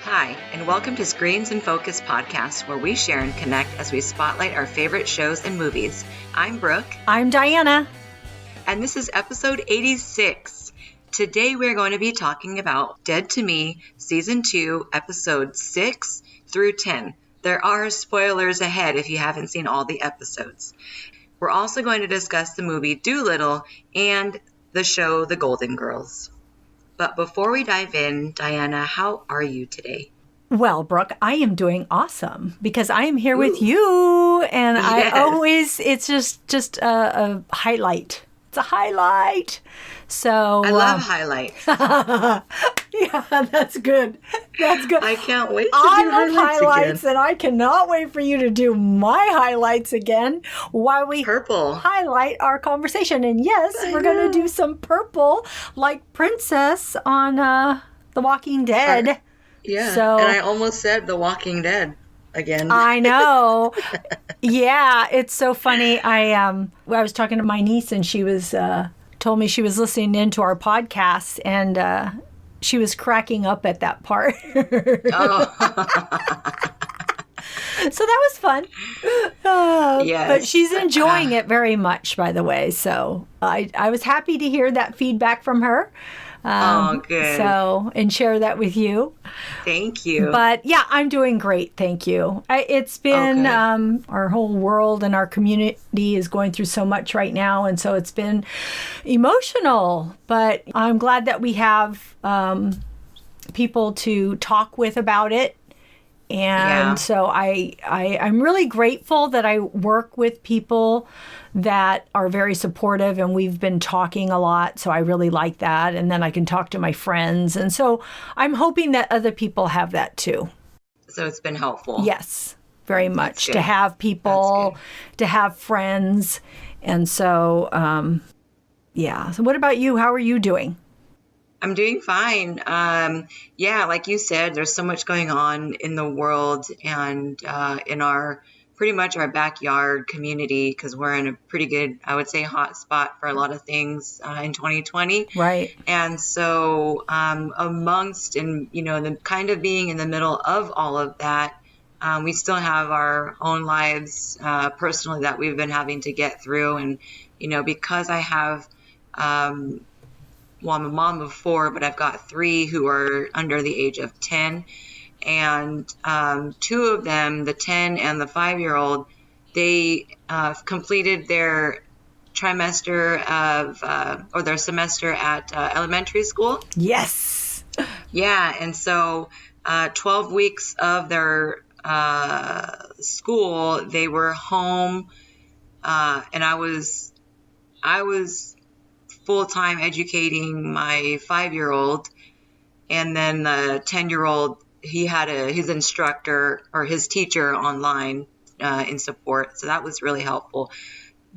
Hi, and welcome to Screens in Focus podcast, where we share and connect as we spotlight our favorite shows and movies. I'm Brooke. I'm Diana. And this is episode 86. Today we're going to be talking about Dead to Me, Season 2, Episodes 6 through 10. There are spoilers ahead if you haven't seen all the episodes. We're also going to discuss the movie Dolittle and the show The Golden Girls. But before we dive in, Diana, how are you today? Well, Brooke, I am doing awesome because I am here with you, and Yes. it's just a highlight. It's a highlight. So I love highlights. yeah, that's good. That's good. I can't wait to I do love highlights, again. and I cannot wait for you to do my highlights again while we Purple. highlight our conversation. And yes, we're going to do some purple, like Princess on The Walking Dead. Yeah, So, and I almost said The Walking Dead again. I know. Yeah, it's so funny. I was talking to my niece, and she was told me she was listening into our podcast, and she was cracking up at that part. So that was fun. Yes. But she's enjoying it very much, by the way. So I was happy to hear that feedback from her. Good. So, and share that with you. Thank you. But yeah, I'm doing great. Thank you. It's been, good. Our whole world and our community is going through so much right now. And so it's been emotional, but I'm glad that we have people to talk with about it. And Yeah. so I'm really grateful that I work with people that are very supportive, and we've been talking a lot. So I really like that. And then I can talk to my friends. And so I'm hoping that other people have that too. So it's been helpful. Yes, very much. good. To have people, to have friends. And so, yeah. So what about you? How are you doing? I'm doing fine. Yeah, like you said, there's so much going on in the world and in our pretty much our backyard community, because we're in a pretty good, I would say, hot spot for a lot of things in 2020. Right. And so amongst and, the kind of being in the middle of all of that, we still have our own lives personally that we've been having to get through. And, because I have well, I'm a mom of 4, but I've got 3 who are under the age of 10. And 2 of them, the 10 and the 5-year-old, they completed their trimester or their semester at elementary school. Yes. Yeah. And so 12 weeks of their school, they were home. And I was full-time educating my 5-year-old, and then the 10-year-old, he had his instructor or his teacher online in support. So that was really helpful.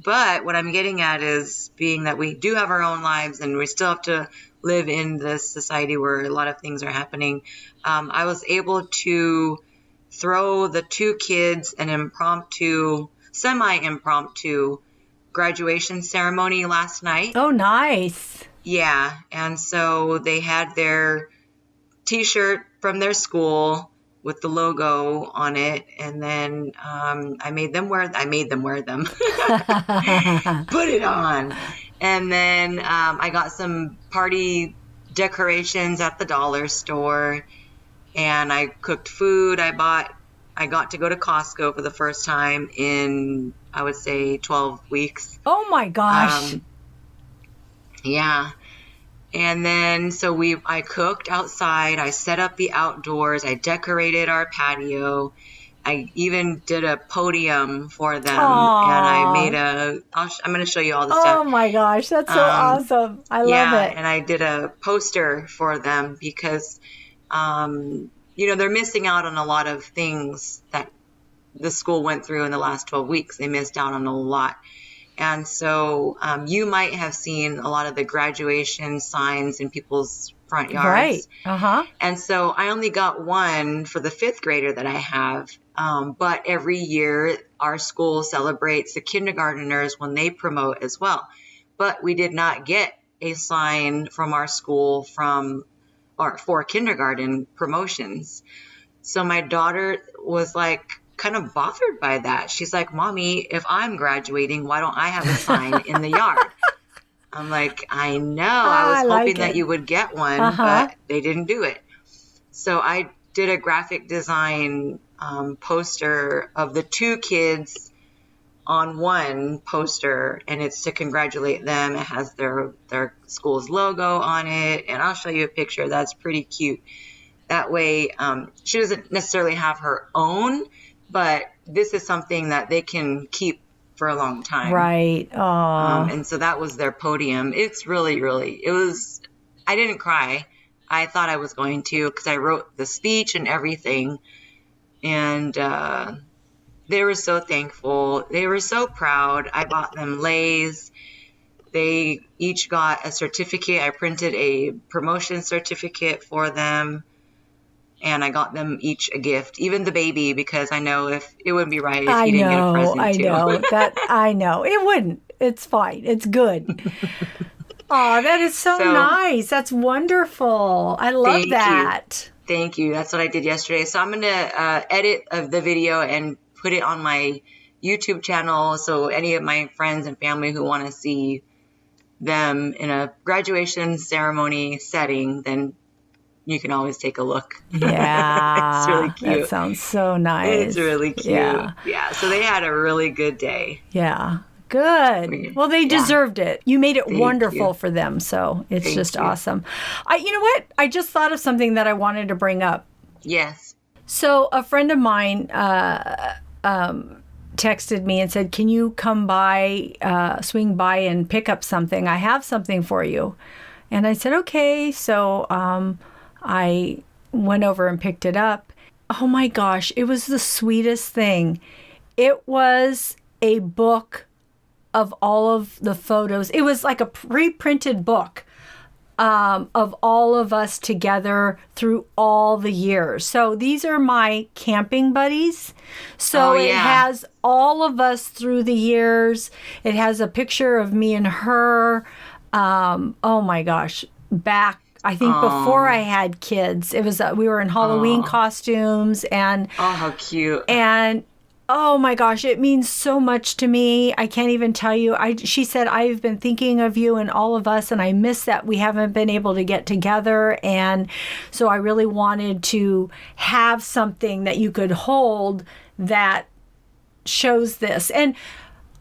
But what I'm getting at is, being that we do have our own lives and we still have to live in this society where a lot of things are happening, I was able to throw the 2 kids an semi-impromptu graduation ceremony last night. Oh, nice. Yeah. And so they had their T-shirt from their school with the logo on it. And then I made them wear them. Put it on. And then I got some party decorations at the dollar store. And I cooked food. I got to go to Costco for the first time in, I would say, 12 weeks. Oh my gosh. Yeah. And then I cooked outside. I set up the outdoors. I decorated our patio. I even did a podium for them. Aww. And I made I'm going to show you all the stuff. Oh my gosh, that's so awesome. I love it. And I did a poster for them because they're missing out on a lot of things that the school went through in the last 12 weeks. They missed out on a lot. And so you might have seen a lot of the graduation signs in people's front yards. Right. Uh-huh. And so I only got one for the 5th grader that I have. But every year our school celebrates the kindergarteners when they promote as well. But we did not get a sign from our school or for kindergarten promotions. So my daughter was like kind of bothered by that. She's like, Mommy, if I'm graduating, why don't I have a sign in the yard? I'm like, I know. I was I hoping like that it. you would get one, Uh-huh. but they didn't do it. So I did a graphic design poster of the two kids on one poster, and it's to congratulate them. It has their school's logo on it, and I'll show you a picture that's pretty cute. That way, she doesn't necessarily have her own, but this is something that they can keep for a long time. Right. Oh. And so that was their podium. It's really, really, it was, I didn't cry. I thought I was going to because I wrote the speech and everything. And they were so thankful. They were so proud. I bought them leis. They each got a certificate. I printed a promotion certificate for them. And I got them each a gift, even the baby, because I know if it wouldn't be right if he didn't get a present too. I know. It wouldn't. It's fine. It's good. Oh, that is so nice. That's wonderful. I love that. Thank you. That's what I did yesterday. So I'm going to edit the video and put it on my YouTube channel. So any of my friends and family who want to see them in a graduation ceremony setting, then you can always take a look. Yeah. It's really cute. That sounds so nice. It's really cute. Yeah. So they had a really good day. Yeah. Good. Well, they deserved it. You made it wonderful for them. So it's just awesome. You know what? I just thought of something that I wanted to bring up. Yes. So a friend of mine texted me and said, can you come by, swing by and pick up something? I have something for you. And I said, okay. So I went over and picked it up. Oh my gosh, it was the sweetest thing. It was a book of all of the photos. It was like a pre-printed book of all of us together through all the years. So these are my camping buddies. So it has all of us through the years. It has a picture of me and her. Oh my gosh, back I think before I had kids. It was we were in Halloween costumes and how cute. And oh my gosh, it means so much to me. I can't even tell you. She said, I've been thinking of you and all of us, and I miss that we haven't been able to get together. And so I really wanted to have something that you could hold that shows this. And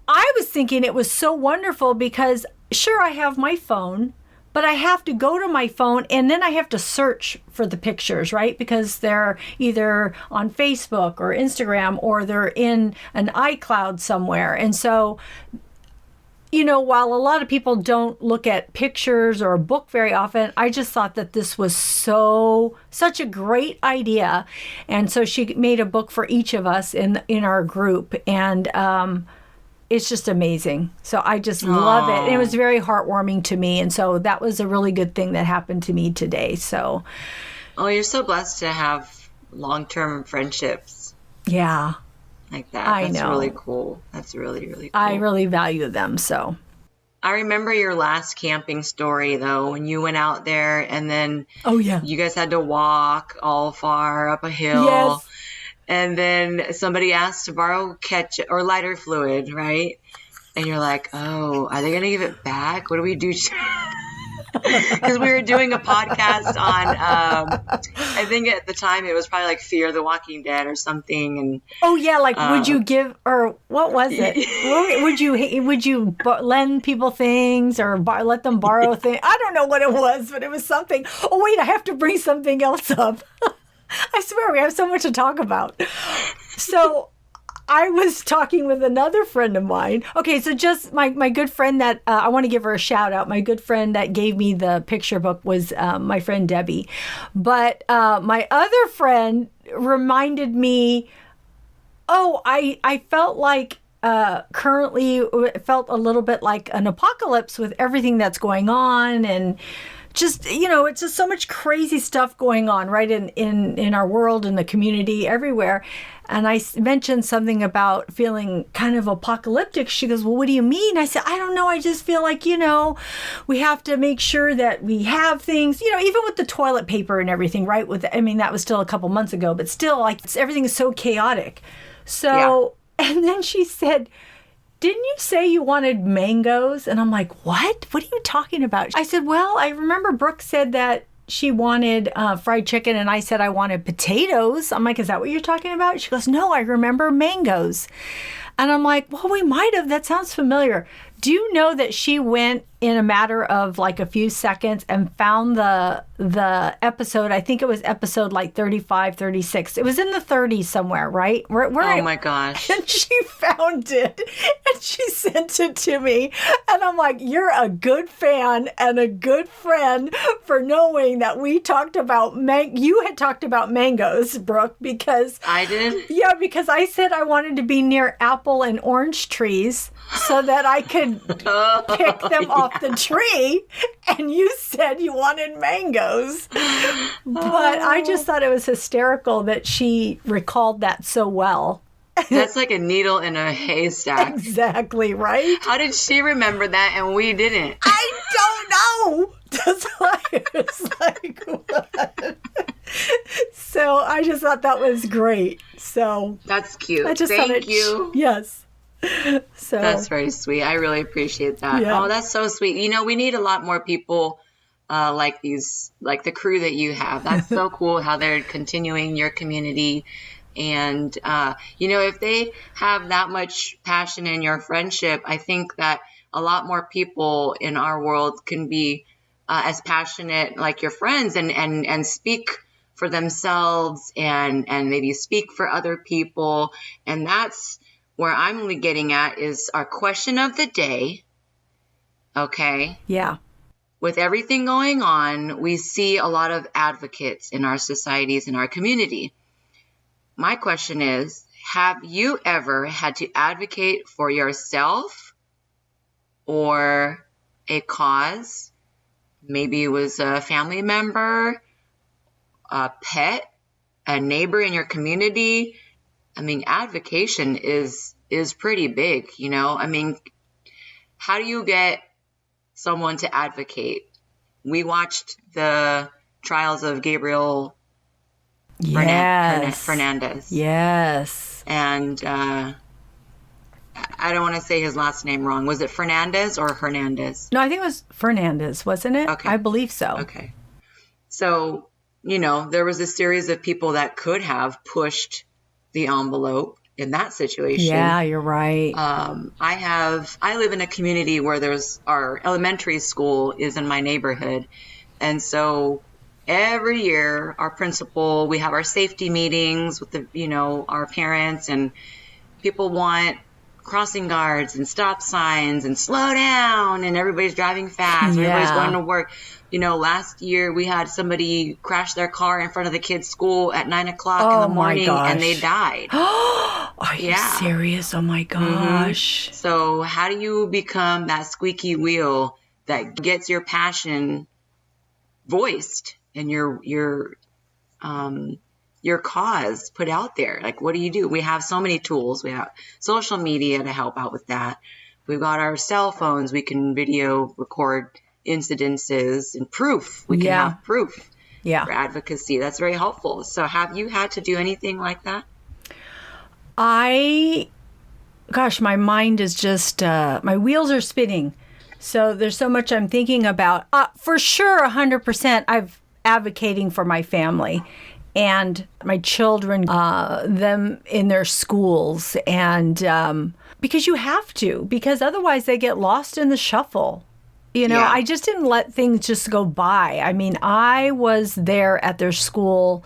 I was thinking it was so wonderful because sure, I have my phone, but I have to go to my phone and then I have to search for the pictures, right? Because they're either on Facebook or Instagram or they're in an iCloud somewhere. And so, you know, while a lot of people don't look at pictures or a book very often, I just thought that this was such a great idea. And so she made a book for each of us in our group. And it's just amazing. So I just love it. And it was very heartwarming to me. And so that was a really good thing that happened to me today. So. Oh, you're so blessed to have long-term friendships. Yeah. Like that. I That's know. really cool. That's really, really cool. I really value them. So. I remember your last camping story, though, when you went out there and then you guys had to walk all far up a hill. Yes. And then somebody asked to borrow ketchup or lighter fluid, right? And you're like, oh, are they going to give it back? What do we do? Because we were doing a podcast on, I think at the time it was probably like Fear the Walking Dead or something. And would you give, or what was it? would you lend people things or let them borrow things? I don't know what it was, but it was something. Oh, wait, I have to bring something else up. I swear we have so much to talk about. So I was talking with another friend of mine. Okay, so just my good friend that I want to give her a shout out. My good friend that gave me the picture book was my friend Debbie. But my other friend reminded me, I felt like currently it felt a little bit like an apocalypse with everything that's going on and just, it's just so much crazy stuff going on, right, in our world, in the community, everywhere. And I mentioned something about feeling kind of apocalyptic. She goes, well, what do you mean? I said, I don't know. I just feel like, we have to make sure that we have things, even with the toilet paper and everything, right? That was still a couple months ago, but still, like, everything is so chaotic. So, And then she said, didn't you say you wanted mangoes? And I'm like, what? What are you talking about? I said, well, I remember Brooke said that she wanted fried chicken, and I said I wanted potatoes. I'm like, is that what you're talking about? She goes, no, I remember mangoes. And I'm like, well, we might have. That sounds familiar. Do you know that she went in a matter of like a few seconds and found the episode? I think it was episode like 35, 36. It was in the 30s somewhere, right? Oh my gosh. And she found it and she sent it to me. And I'm like, you're a good fan and a good friend for knowing that we talked about you had talked about mangoes, Brooke, because I did? Yeah, because I said I wanted to be near apple and orange trees so that I could pick them off the tree, and you said you wanted mangoes. But I just thought it was hysterical that she recalled that so well. That's like a needle in a haystack. Exactly, right? How did she remember that and we didn't? I don't know. That's why it was like, what? So I just thought that was great. So that's cute. Thank you. Yes. So that's very sweet. I really appreciate that. Yeah. Oh, that's so sweet. We need a lot more people like these, like the crew that you have. That's so cool how they're continuing your community. And, if they have that much passion in your friendship, I think that a lot more people in our world can be as passionate like your friends and speak for themselves and maybe speak for other people. And that's where I'm really getting at is our question of the day. Okay. Yeah. With everything going on, we see a lot of advocates in our societies, in our community. My question is, have you ever had to advocate for yourself or a cause? Maybe it was a family member, a pet, a neighbor in your community. Advocation is pretty big, how do you get someone to advocate? We watched the trials of Gabriel Fernandez. Yes. And I don't want to say his last name wrong. Was it Fernandez or Hernandez? No, I think it was Fernandez, wasn't it? Okay. I believe so. Okay. So, there was a series of people that could have pushed the envelope in that situation. Yeah, you're right. I live in a community where our elementary school is in my neighborhood. And so every year our principal, we have our safety meetings with our parents, and people want crossing guards and stop signs and slow down, and everybody's driving fast. Yeah. Everybody's going to work. Last year we had somebody crash their car in front of the kids' school at 9:00 in the morning, and they died. Are you serious? Oh my gosh. Mm-hmm. So how do you become that squeaky wheel that gets your passion voiced and your cause put out there? Like, what do you do? We have so many tools. We have social media to help out with that. We've got our cell phones. We can video record incidences and proof. We can have proof for advocacy. That's very helpful. So have you had to do anything like that? My mind is just, my wheels are spinning. So there's so much I'm thinking about. For sure, 100%, I've advocating for my family and my children, them in their schools. And because you have to, because otherwise they get lost in the shuffle. I just didn't let things just go by. I was there at their school,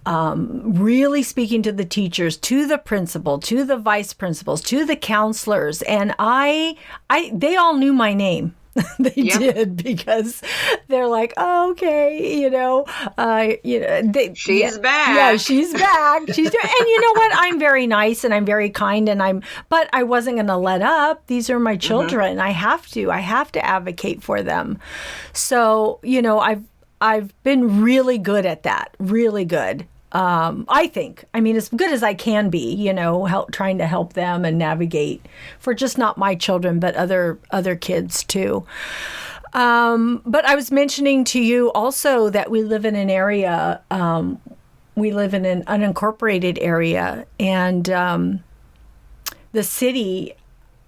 really speaking to the teachers, to the principal, to the vice principals, to the counselors. And they all knew my name. They Yep. did, because they're like, oh, okay, yeah, She's yeah, back. she's back. She's doing, and you know what? I'm very nice and I'm very kind, but I wasn't going to let up. These are my Hmm. children. I have to advocate for them. So, I've been really good at that, really good. I think. I mean, as good as I can be, trying to help them and navigate for just not my children, but other kids too. But I was mentioning to you also that we live in an area. We live in an unincorporated area, and the city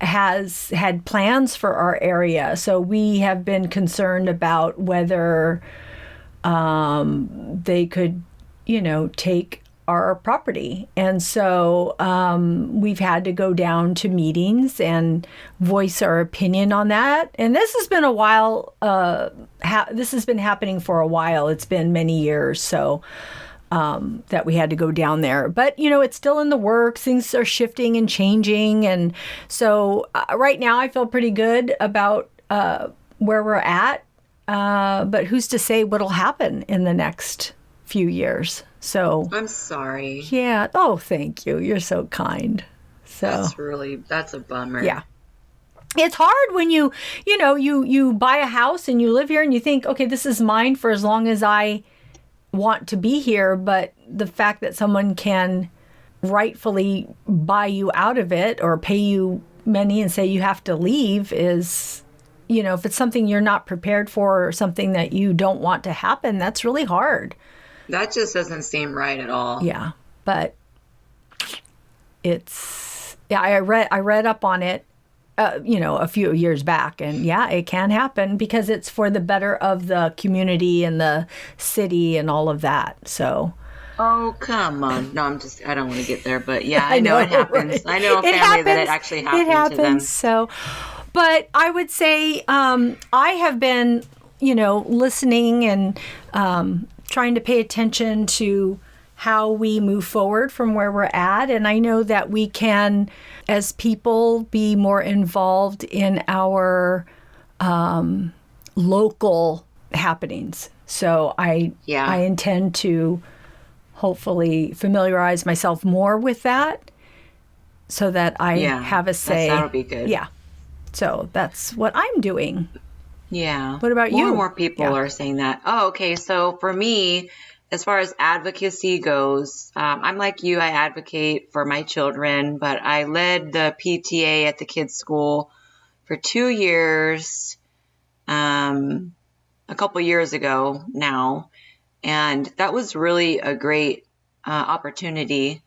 has had plans for our area. So we have been concerned about whether they could, take our property. And so we've had to go down to meetings and voice our opinion on that. And this has been a while. This has been happening for a while. It's been many years. So that we had to go down there. But, it's still in the works. Things are shifting and changing. And so right now I feel pretty good about where we're at. But who's to say what'll happen in the next few years? So, I'm sorry. yeah. Oh, thank you. You're so kind. So, That's a bummer. yeah. It's hard when you buy a house and you live here and you think, okay, this is mine for as long as I want to be here. But the fact that someone can rightfully buy you out of it or pay you money and say you have to leave is, if it's something you're not prepared for or something that you don't want to happen, that's really hard. That just doesn't seem right at all. Yeah, but yeah, I read up on it, a few years back, and yeah, it can happen because it's for the better of the community and the city and all of that. So, Oh, come on. No, I don't want to get there, but yeah, I I know know, it happens. right? I know a It family that it happens. actually It happened to them. happens. So, but I would say I have been, listening and trying to pay attention to how we move forward from where we're at. And I know that we can, as people, be more involved in our local happenings. So I Yeah. intend to hopefully familiarize myself more with that so that I Yeah. have a say. That'll be good. Yeah. So that's what I'm doing. Yeah. What about More you? and more people Yeah. are saying that. Oh, okay. So for me, as far as advocacy goes, I'm like you. I advocate for my children, but I led the PTA at the kids' school for 2 years, a couple years ago now. And that was really a great opportunity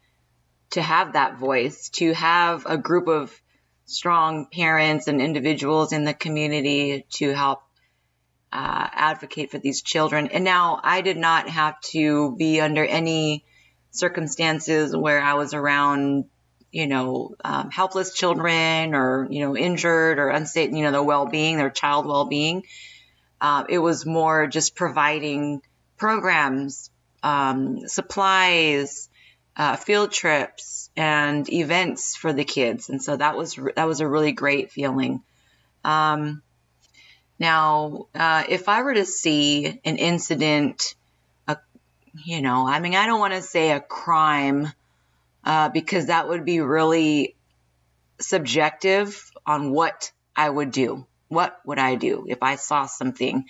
to have that voice, to have a group of strong parents and individuals in the community to help advocate for these children. And now I did not have to be under any circumstances where I was around, helpless children or, injured or unsafe, their well-being, their child well-being. It was more just providing programs, supplies, field trips, and events for the kids. And so that was a really great feeling. Now, if I were to see an incident, I don't want to say a crime, because that would be really subjective on what I would do. What would I do if I saw something,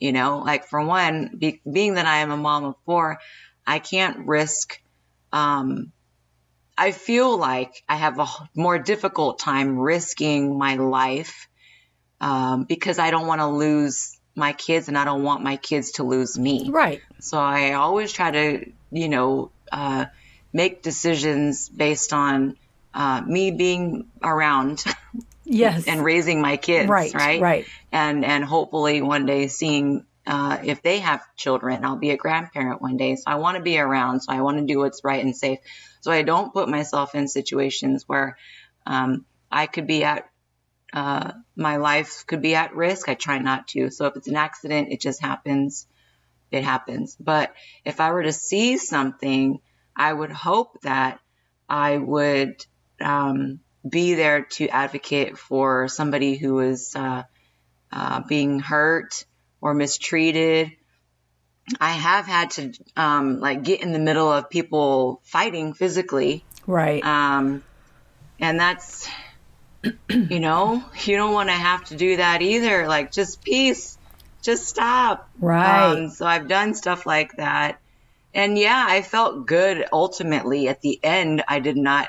like for one, being that I am a mom of 4, I can't risk, I feel like I have a more difficult time risking my life because I don't want to lose my kids and I don't want my kids to lose me. Right. So I always try to, make decisions based on me being around Yes. and raising my kids, Right. And hopefully one day seeing if they have children. I'll be a grandparent one day, so I want to be around. So I want to do what's right and safe. So I don't put myself in situations where I could be at my life could be at risk. I try not to. So if it's an accident, it just happens. It happens. But if I were to see something, I would hope that I would be there to advocate for somebody who is being hurt or mistreated. I have had to get in the middle of people fighting physically. Right. And that's, you don't want to have to do that either. Like, just peace, just stop. Right. So I've done stuff like that. And yeah, I felt good ultimately. At the end, I did not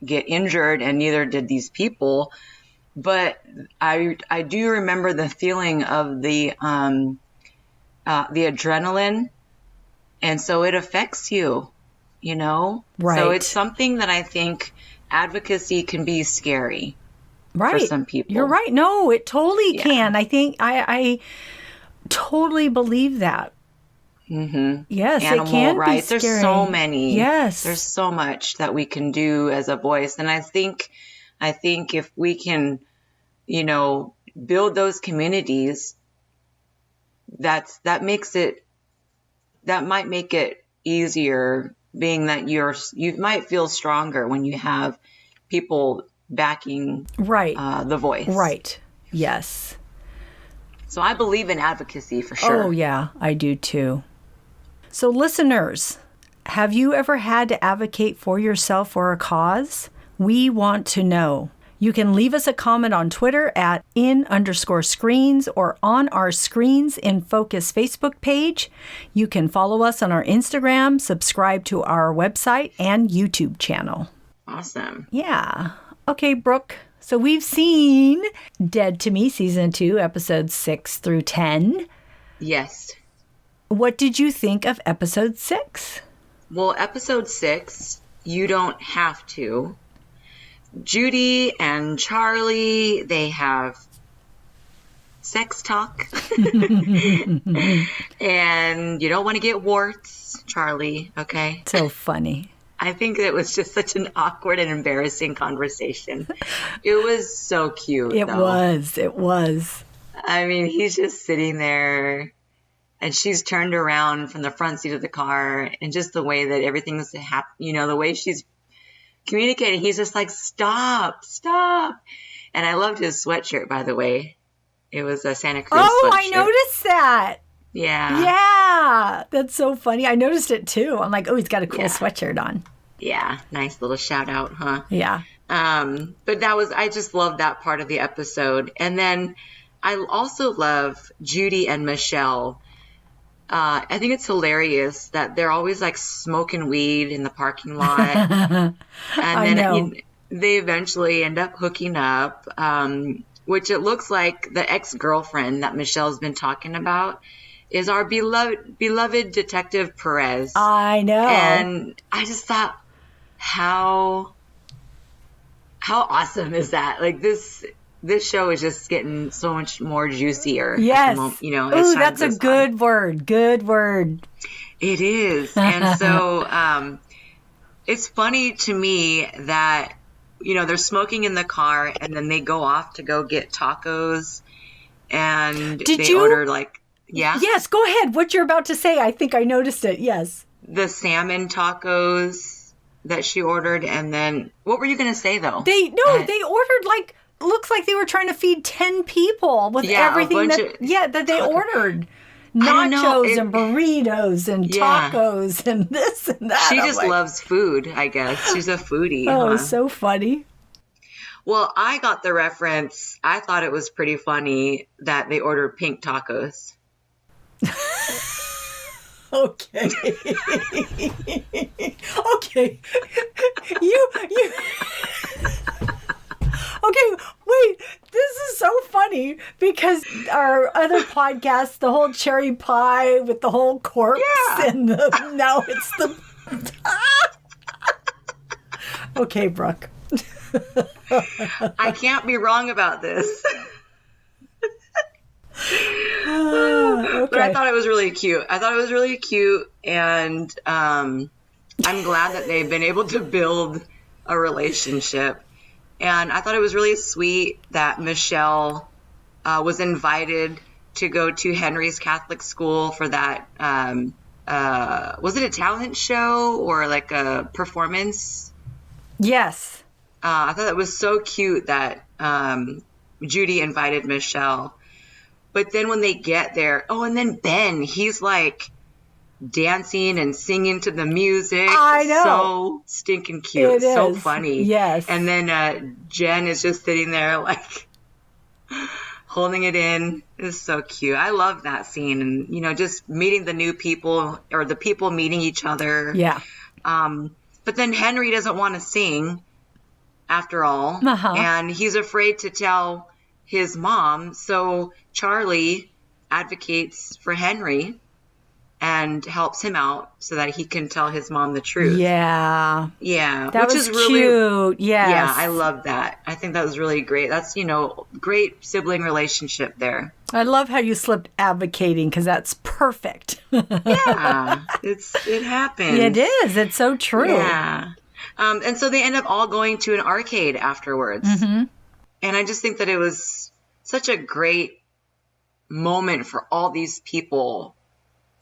get injured, and neither did these people. But I do remember the feeling of the adrenaline. And so it affects you, Right. So it's something that I think advocacy can be scary. Right. For some people. You're right. No, it totally can. I think I totally believe that. Mm-hmm. Yes, Animal it can rights. be scary. There's so many. Yes. There's so much that we can do as a voice. And I think if we can, build those communities, that might make it easier, being that you might feel stronger when you have people backing the voice. Right. Yes. So I believe in advocacy for sure. Oh, yeah, I do too. So listeners, have you ever had to advocate for yourself or a cause? We want to know. You can leave us a comment on Twitter at @in_screens or on our Screens in Focus Facebook page. You can follow us on our Instagram, subscribe to our website and YouTube channel. Awesome. Yeah. Okay, Brooke. So we've seen Dead to Me Season 2, Episodes 6 through 10. Yes. What did you think of Episode 6? Well, Episode 6, You Don't Have to. Judy and Charlie, they have sex talk. And you don't want to get warts, Charlie, okay? So funny. I think it was just such an awkward and embarrassing conversation. It was so cute, It though. was. I mean, he's just sitting there, and she's turned around from the front seat of the car, and just the way that everything's happening, the way she's communicating, he's just like, stop. And I loved his sweatshirt, by the way. It was a Santa Cruz sweatshirt. I noticed that. Yeah. Yeah. That's so funny. I noticed it too. I'm like, oh, he's got a cool sweatshirt on. Yeah. Nice little shout out, huh? Yeah. But I just loved that part of the episode. And then I also love Judy and Michelle. I think it's hilarious that they're always like smoking weed in the parking lot. And then they eventually end up hooking up, which it looks like the ex-girlfriend that Michelle's been talking about is our beloved Detective Perez. I know. And I just thought, how awesome is that? Like, this show is just getting so much more juicier. Yes. Ooh, that's a good word. Good word. It is. And so it's funny to me that, they're smoking in the car and then they go off to go get tacos and order yeah? Yes, go ahead. What you're about to say, I think I noticed it. Yes. The salmon tacos that she ordered. And then what were you going to say, though? They ordered looks like they were trying to feed 10 people with everything that they ordered. Nachos and burritos and tacos and this and that. She just loves food, I guess. She's a foodie. Oh, so funny. Well, I got the reference. I thought it was pretty funny that they ordered pink tacos. Okay. Okay. You Okay, wait. This is so funny because our other podcast, the whole cherry pie with the whole corpse and now it's the Okay, Brooke. I can't be wrong about this. Okay. But I thought it was really cute. And I'm glad that they've been able to build a relationship. And I thought it was really sweet that Michelle was invited to go to Henry's Catholic school for that. Was it a talent show or like a performance? Yes. I thought it was so cute that Judy invited Michelle. But then when they get there, and then Ben, he's like dancing and singing to the music. I know. So stinking cute. It so is. funny. Yes. And then Jen is just sitting there like holding it in. It's so cute. I love that scene. And, just meeting the new people or the people meeting each other. Yeah. But then Henry doesn't want to sing after all. Uh-huh. And he's afraid to tell his mom. So Charlie advocates for Henry and helps him out so that he can tell his mom the truth. Yeah. Yeah. That which was is really cute. Yes. Yeah, I love that. I think that was really great. That's, great sibling relationship there. I love how you slipped advocating because that's perfect. Yeah. It happens. It is. It's so true. Yeah. And so they end up all going to an arcade afterwards. Mm-hmm. And I just think that it was such a great moment for all these people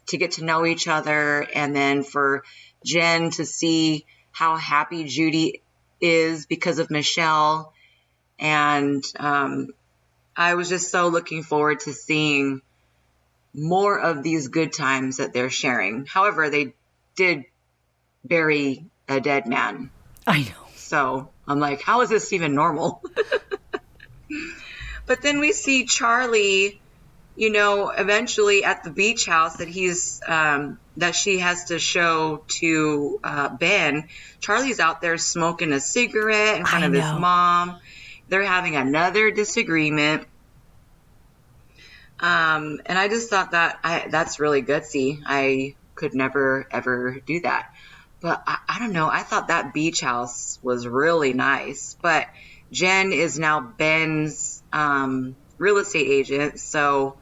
to get to know each other, and then for Jen to see how happy Judy is because of Michelle. And I was just so looking forward to seeing more of these good times that they're sharing. However, they did bury a dead man. I know. So I'm like, how is this even normal? But then we see Charlie, eventually at the beach house that she has to show to Ben. Charlie's out there smoking a cigarette in front of his mom. They're having another disagreement. And I just thought that's really gutsy. I could never, ever do that. But I don't know. I thought that beach house was really nice. But Jen is now Ben's real estate agent. So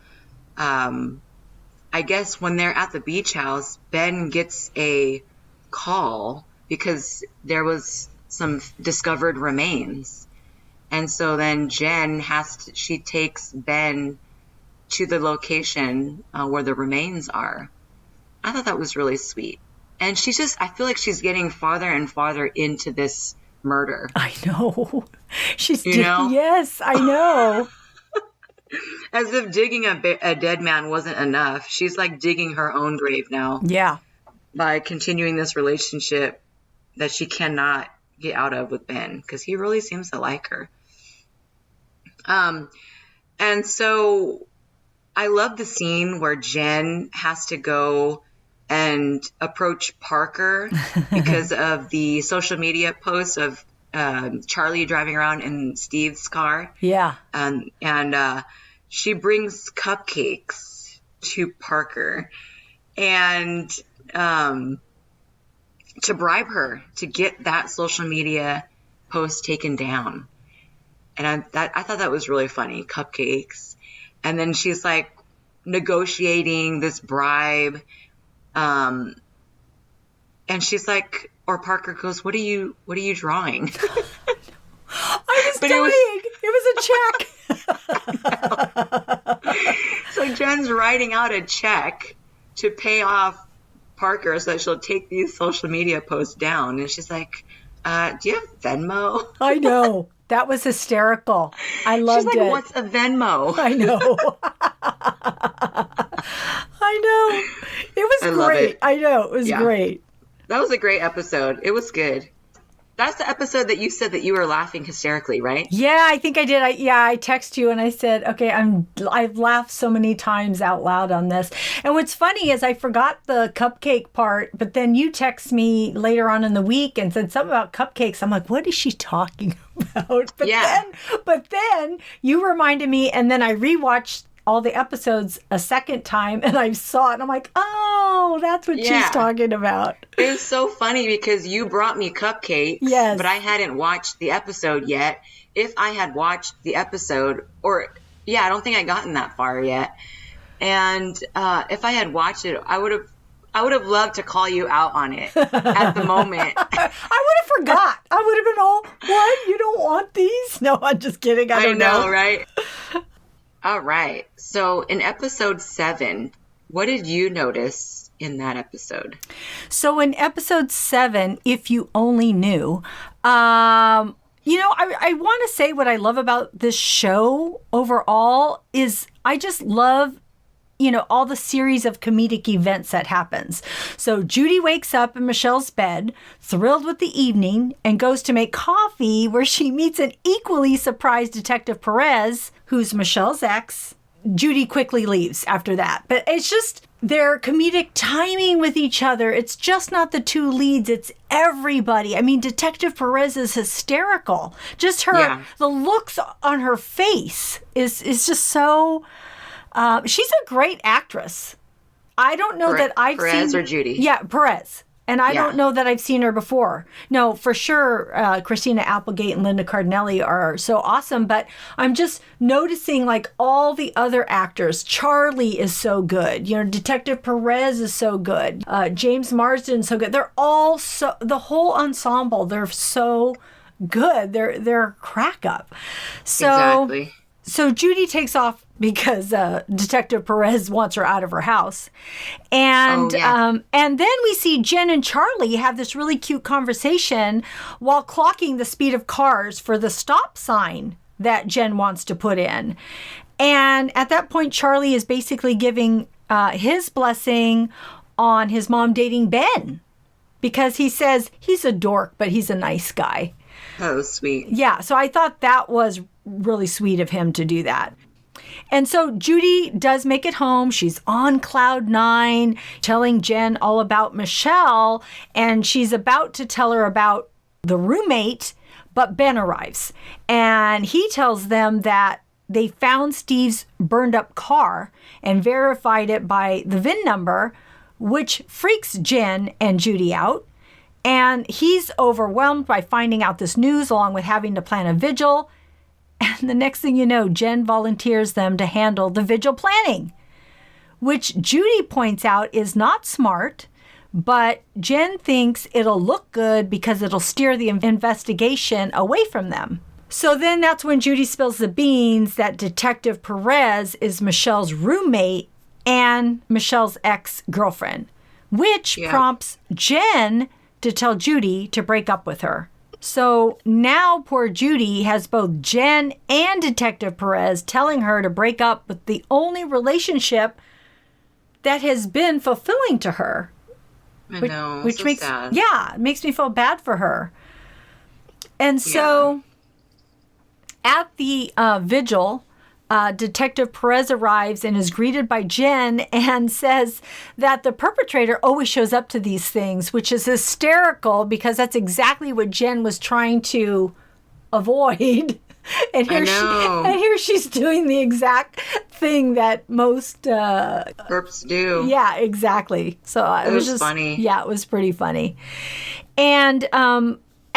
I guess when they're at the beach house, Ben gets a call because there was some discovered remains. And so then Jen she takes Ben to the location where the remains are. I thought that was really sweet. And I feel like she's getting farther and farther into this murder. I know. Yes, I know. As if digging a dead man wasn't enough. She's like digging her own grave now. Yeah. By continuing this relationship that she cannot get out of with Ben, because he really seems to like her. And so I love the scene where Jen has to go and approach Parker because of the social media posts of Charlie driving around in Steve's car. Yeah. And she brings cupcakes to Parker and to bribe her to get that social media post taken down. And I thought that was really funny, cupcakes. And then she's like negotiating this bribe. And she's like, or Parker goes, what are you drawing? I was dying. It was a check. So Jen's writing out a check to pay off Parker so that she'll take these social media posts down. And she's like, do you have Venmo? I know. That was hysterical. I loved it. She's like, what's a Venmo? I know. I know. It was great. I know. It was great. That was a great episode. It was good. That's the episode that you said that you were laughing hysterically, right? Yeah, I think I did. I texted you and I said, okay, I've laughed so many times out loud on this. And what's funny is I forgot the cupcake part, but then you text me later on in the week and said something about cupcakes. I'm like, what is she talking about? But then you reminded me, and then I rewatched all the episodes a second time and I saw it and I'm like, oh, that's what she's talking about. It was so funny because you brought me cupcakes, but I hadn't watched the episode yet. If I had watched the episode, I don't think I'd gotten that far yet. And if I had watched it, I would have loved to call you out on it at the moment. I would have forgot. I would have been all, what? You don't want these? No, I'm just kidding. I don't know. Right? All right. So in episode 7, what did you notice in that episode? So in episode 7, If You Only Knew, I want to say what I love about this show overall is I just love, all the series of comedic events that happens. So Judy wakes up in Michelle's bed, thrilled with the evening, and goes to make coffee where she meets an equally surprised Detective Perez, who's Michelle's ex. Judy quickly leaves after that. But it's just their comedic timing with each other. It's just not the two leads. It's everybody. I mean, Detective Perez is hysterical. Just the looks on her face is just so... she's a great actress. I don't know that I've seen... Perez or Judy? Yeah, Perez. And I don't know that I've seen her before. No, for sure, Christina Applegate and Linda Cardinelli are so awesome. But I'm just noticing, like, all the other actors. Charlie is so good. Detective Perez is so good. James Marsden is so good. They're all so... The whole ensemble, they're so good. They're crack up. Exactly. So Judy takes off because Detective Perez wants her out of her house. And and then we see Jen and Charlie have this really cute conversation while clocking the speed of cars for the stop sign that Jen wants to put in. And at that point, Charlie is basically giving his blessing on his mom dating Ben because he says he's a dork, but he's a nice guy. Oh, sweet. Yeah, so I thought that was really sweet of him to do that. And so Judy does make it home. She's on cloud nine, telling Jen all about Michelle, and she's about to tell her about the roommate, but Ben arrives. And he tells them that they found Steve's burned up car and verified it by the VIN number, which freaks Jen and Judy out. And he's overwhelmed by finding out this news, along with having to plan a vigil. And the next thing you know, Jen volunteers them to handle the vigil planning, which Judy points out is not smart, but Jen thinks it'll look good because it'll steer the investigation away from them. So then that's when Judy spills the beans that Detective Perez is Michelle's roommate and Michelle's ex-girlfriend, which prompts Jen to tell Judy to break up with her. So now poor Judy has both Jen and Detective Perez telling her to break up with the only relationship that has been fulfilling to her. I know, which so makes sad. it makes me feel bad for her. And so at the vigil, Detective Perez arrives and is greeted by Jen and says that the perpetrator always shows up to these things, which is hysterical because that's exactly what Jen was trying to avoid. And here she's doing the exact thing that most perps do. Yeah, exactly. So it was just funny. Yeah, it was pretty funny. And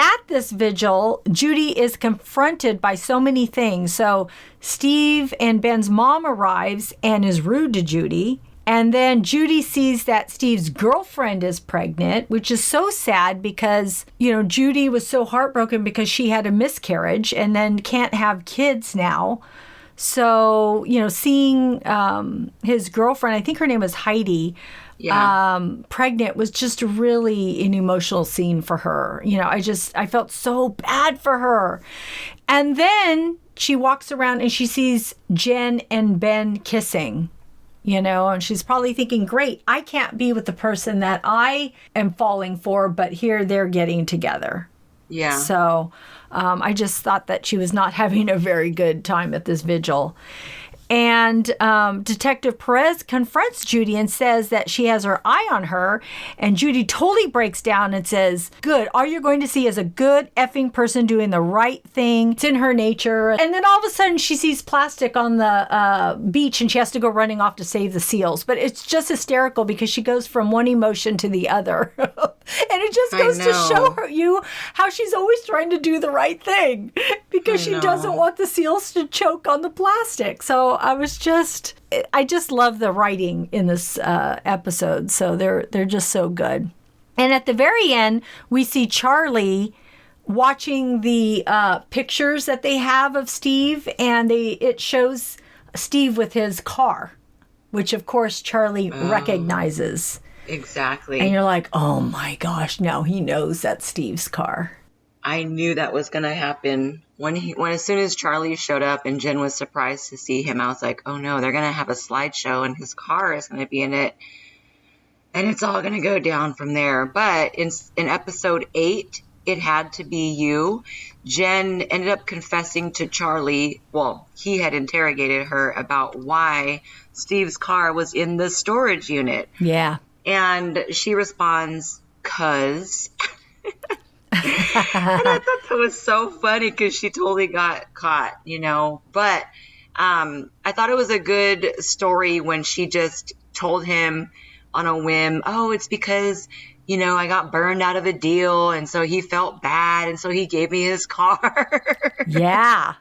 at this vigil, Judy is confronted by so many things. So Steve and Ben's mom arrives and is rude to Judy. And then Judy sees that Steve's girlfriend is pregnant, which is so sad because, Judy was so heartbroken because she had a miscarriage and then can't have kids now. So, seeing his girlfriend, I think her name was Heidi, pregnant was just really an emotional scene for her. I felt so bad for her. And then she walks around and she sees Jen and Ben kissing, and she's probably thinking, great, I can't be with the person that I am falling for, but here they're getting together. Yeah. So I just thought that she was not having a very good time at this vigil. And Detective Perez confronts Judy and says that she has her eye on her. And Judy totally breaks down and says, good, all you're going to see is a good effing person doing the right thing. It's in her nature. And then all of a sudden she sees plastic on the beach and she has to go running off to save the seals. But it's just hysterical because she goes from one emotion to the other. And it just goes to show you how she's always trying to do the right thing because she doesn't want the seals to choke on the plastic. So I just love the writing in this episode. So they're just so good. And at the very end, we see Charlie watching the pictures that they have of Steve, and it shows Steve with his car, which of course Charlie recognizes. Exactly. And you're like, oh my gosh, now he knows that's Steve's car. I knew that was going to happen. When as soon as Charlie showed up and Jen was surprised to see him, I was like, oh no, they're going to have a slideshow and his car is going to be in it. And it's all going to go down from there. But in episode 8, It Had to Be You, Jen ended up confessing to Charlie. Well, he had interrogated her about why Steve's car was in the storage unit. Yeah. And she responds, "'Cause." And I thought that was so funny because she totally got caught, But I thought it was a good story when she just told him on a whim, oh, it's because, I got burned out of a deal. And so he felt bad. And so he gave me his car. Yeah.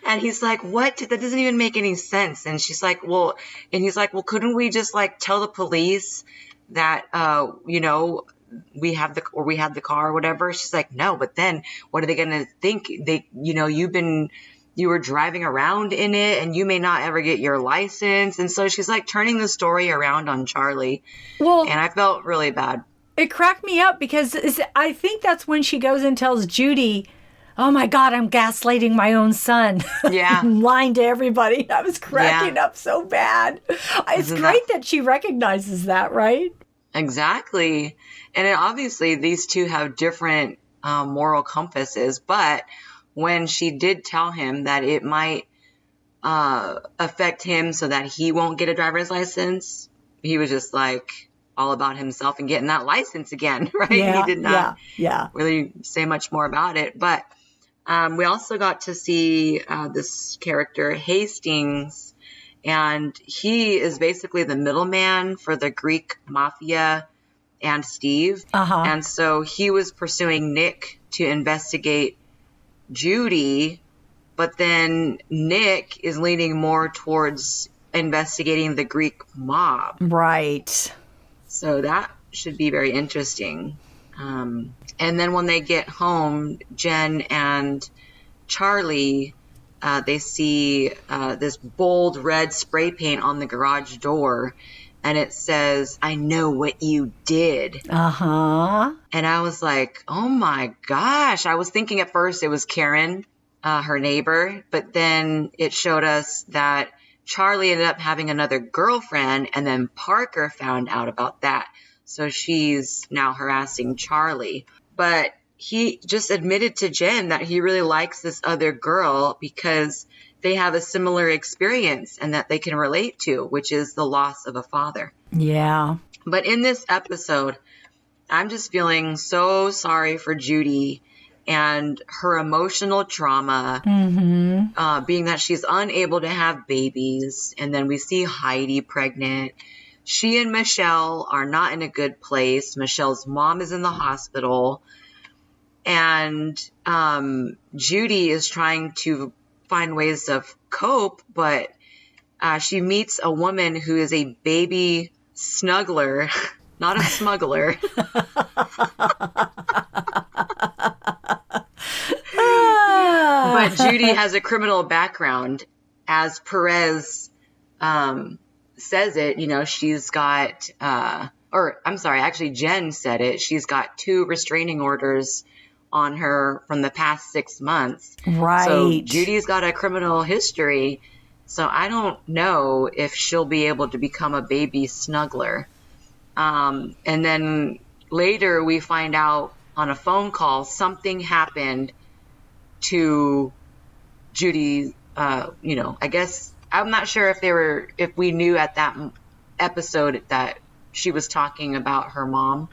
And he's like, what? That doesn't even make any sense. And she's like, well, and he's like, well, couldn't we just tell the police that, we have the car or whatever? She's like, no, but then what are they going to think? You were driving around in it and you may not ever get your license. And so she's turning the story around on Charlie. Well, and I felt really bad. It cracked me up because I think that's when she goes and tells Judy, oh my God, I'm gaslighting my own son. Yeah. I'm lying to everybody. I was cracking up so bad. It's great that she recognizes that, right? Exactly. And obviously these two have different moral compasses, but when she did tell him that it might affect him so that he won't get a driver's license, he was just all about himself and getting that license again, right? Yeah, he did not yeah. really say much more about it. But we also got to see this character, Hastings, and he is basically the middleman for the Greek mafia and Steve. Uh-huh. And so he was pursuing Nick to investigate Judy, but then Nick is leaning more towards investigating the Greek mob. Right. So that should be very interesting. And then when they get home, Jen and Charlie, they see this bold red spray paint on the garage door, and it says, I know what you did. Uh-huh. And I was like, oh my gosh. I was thinking at first it was Karen, her neighbor, but then it showed us that Charlie ended up having another girlfriend, and then Parker found out about that. So she's now harassing Charlie. But he just admitted to Jen that he really likes this other girl because they have a similar experience and that they can relate to, which is the loss of a father. Yeah. But in this episode, I'm just feeling so sorry for Judy and her emotional trauma, being that she's unable to have babies. And then we see Heidi pregnant. She and Michelle are not in a good place. Michelle's mom is in the hospital. And Judy is trying to find ways to cope, but she meets a woman who is a baby snuggler, not a smuggler. But Judy has a criminal background. As Perez says it, she's got, actually Jen said it, she's got 2 restraining orders on her from the past 6 months. Right. So Judy's got a criminal history. So I don't know if she'll be able to become a baby snuggler. And then later we find out on a phone call something happened to Judy. I guess I'm not sure if we knew at that episode that she was talking about her mom.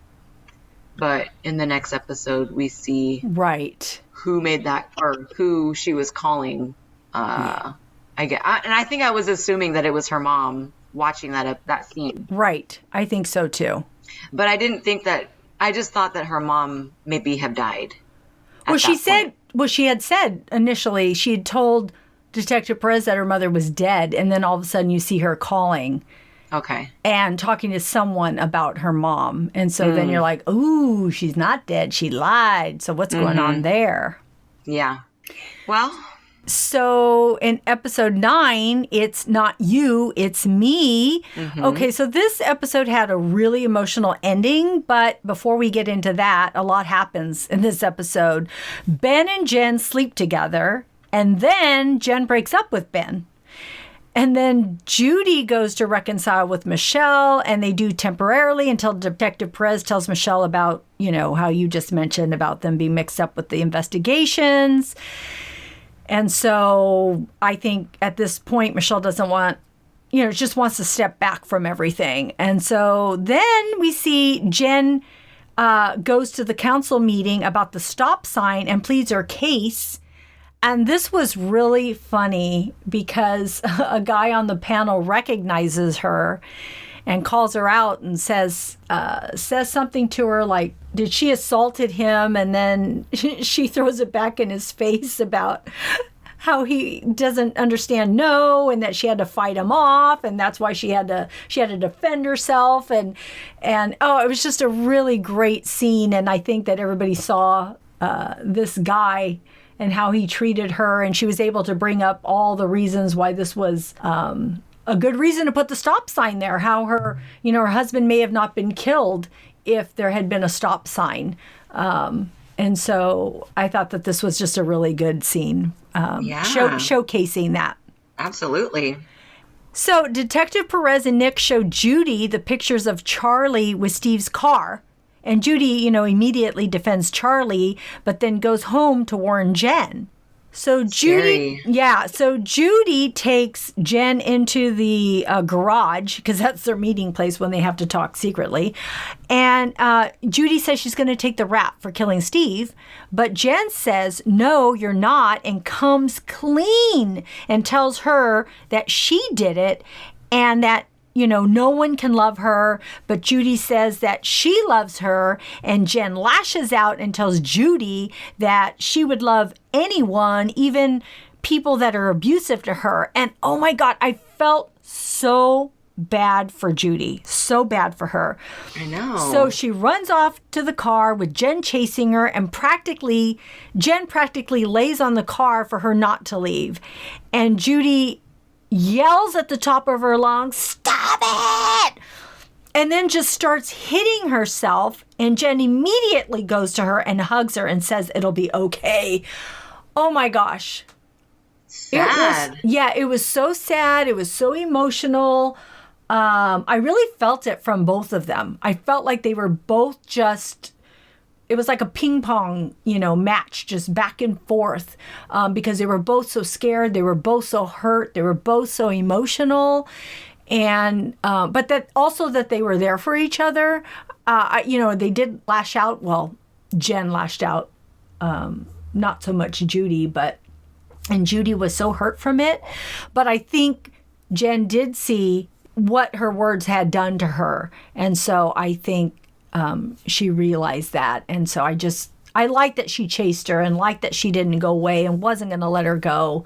But in the next episode, we see who made that, or who she was calling. I think I was assuming that it was her mom watching that scene. Right. I think so too. But I didn't think that. I just thought that her mom maybe had died. Well, she had said initially, she had told Detective Perez that her mother was dead, and then all of a sudden you see her calling. Okay. And talking to someone about her mom. And so then you're like, ooh, she's not dead. She lied. So what's going on there? Yeah. Well, So in episode 9, it's not you, it's me. Okay, so this episode had a really emotional ending, but before we get into that, a lot happens in this episode. Ben and Jen sleep together, and then Jen breaks up with Ben. And then Judy goes to reconcile with Michelle, and they do temporarily until Detective Perez tells Michelle about, how you just mentioned about them being mixed up with the investigations. And so I think at this point, Michelle doesn't want, just wants to step back from everything. And so then we see Jen goes to the council meeting about the stop sign and pleads her case. And this was really funny because a guy on the panel recognizes her and calls her out and says something to her like, did she assaulted him? And then she throws it back in his face about how he doesn't understand no, and that she had to fight him off, and that's why she had to defend herself. And it was just a really great scene. And I think that everybody saw this guy and how he treated her, and she was able to bring up all the reasons why this was a good reason to put the stop sign there, how her husband may have not been killed if there had been a stop sign. And so I thought that this was just a really good scene, showcasing that. Absolutely. So Detective Perez and Nick show Judy the pictures of Charlie with Steve's car. And Judy, immediately defends Charlie, but then goes home to warn Jen. So Judy takes Jen into the garage, because that's their meeting place when they have to talk secretly. And Judy says she's going to take the rap for killing Steve. But Jen says, no, you're not, and comes clean and tells her that she did it and that no one can love her, but Judy says that she loves her, and Jen lashes out and tells Judy that she would love anyone, even people that are abusive to her. And oh my God, I felt so bad for Judy, so bad for her. I know. So she runs off to the car with Jen chasing her, and Jen practically lays on the car for her not to leave. And Judy yells at the top of her lungs, "Stop it!" And then just starts hitting herself. And Jen immediately goes to her and hugs her and says it'll be okay. Oh my gosh. Sad. It was so sad. It was so emotional. I really felt it from both of them. I felt like they were both it was like a ping pong, match, just back and forth, because they were both so scared. They were both so hurt. They were both so emotional. And, but that they were there for each other. They did lash out. Well, Jen lashed out, not so much Judy, and Judy was so hurt from it. But I think Jen did see what her words had done to her. And so I think, she realized that. And so I liked that she chased her, and liked that she didn't go away and wasn't going to let her go,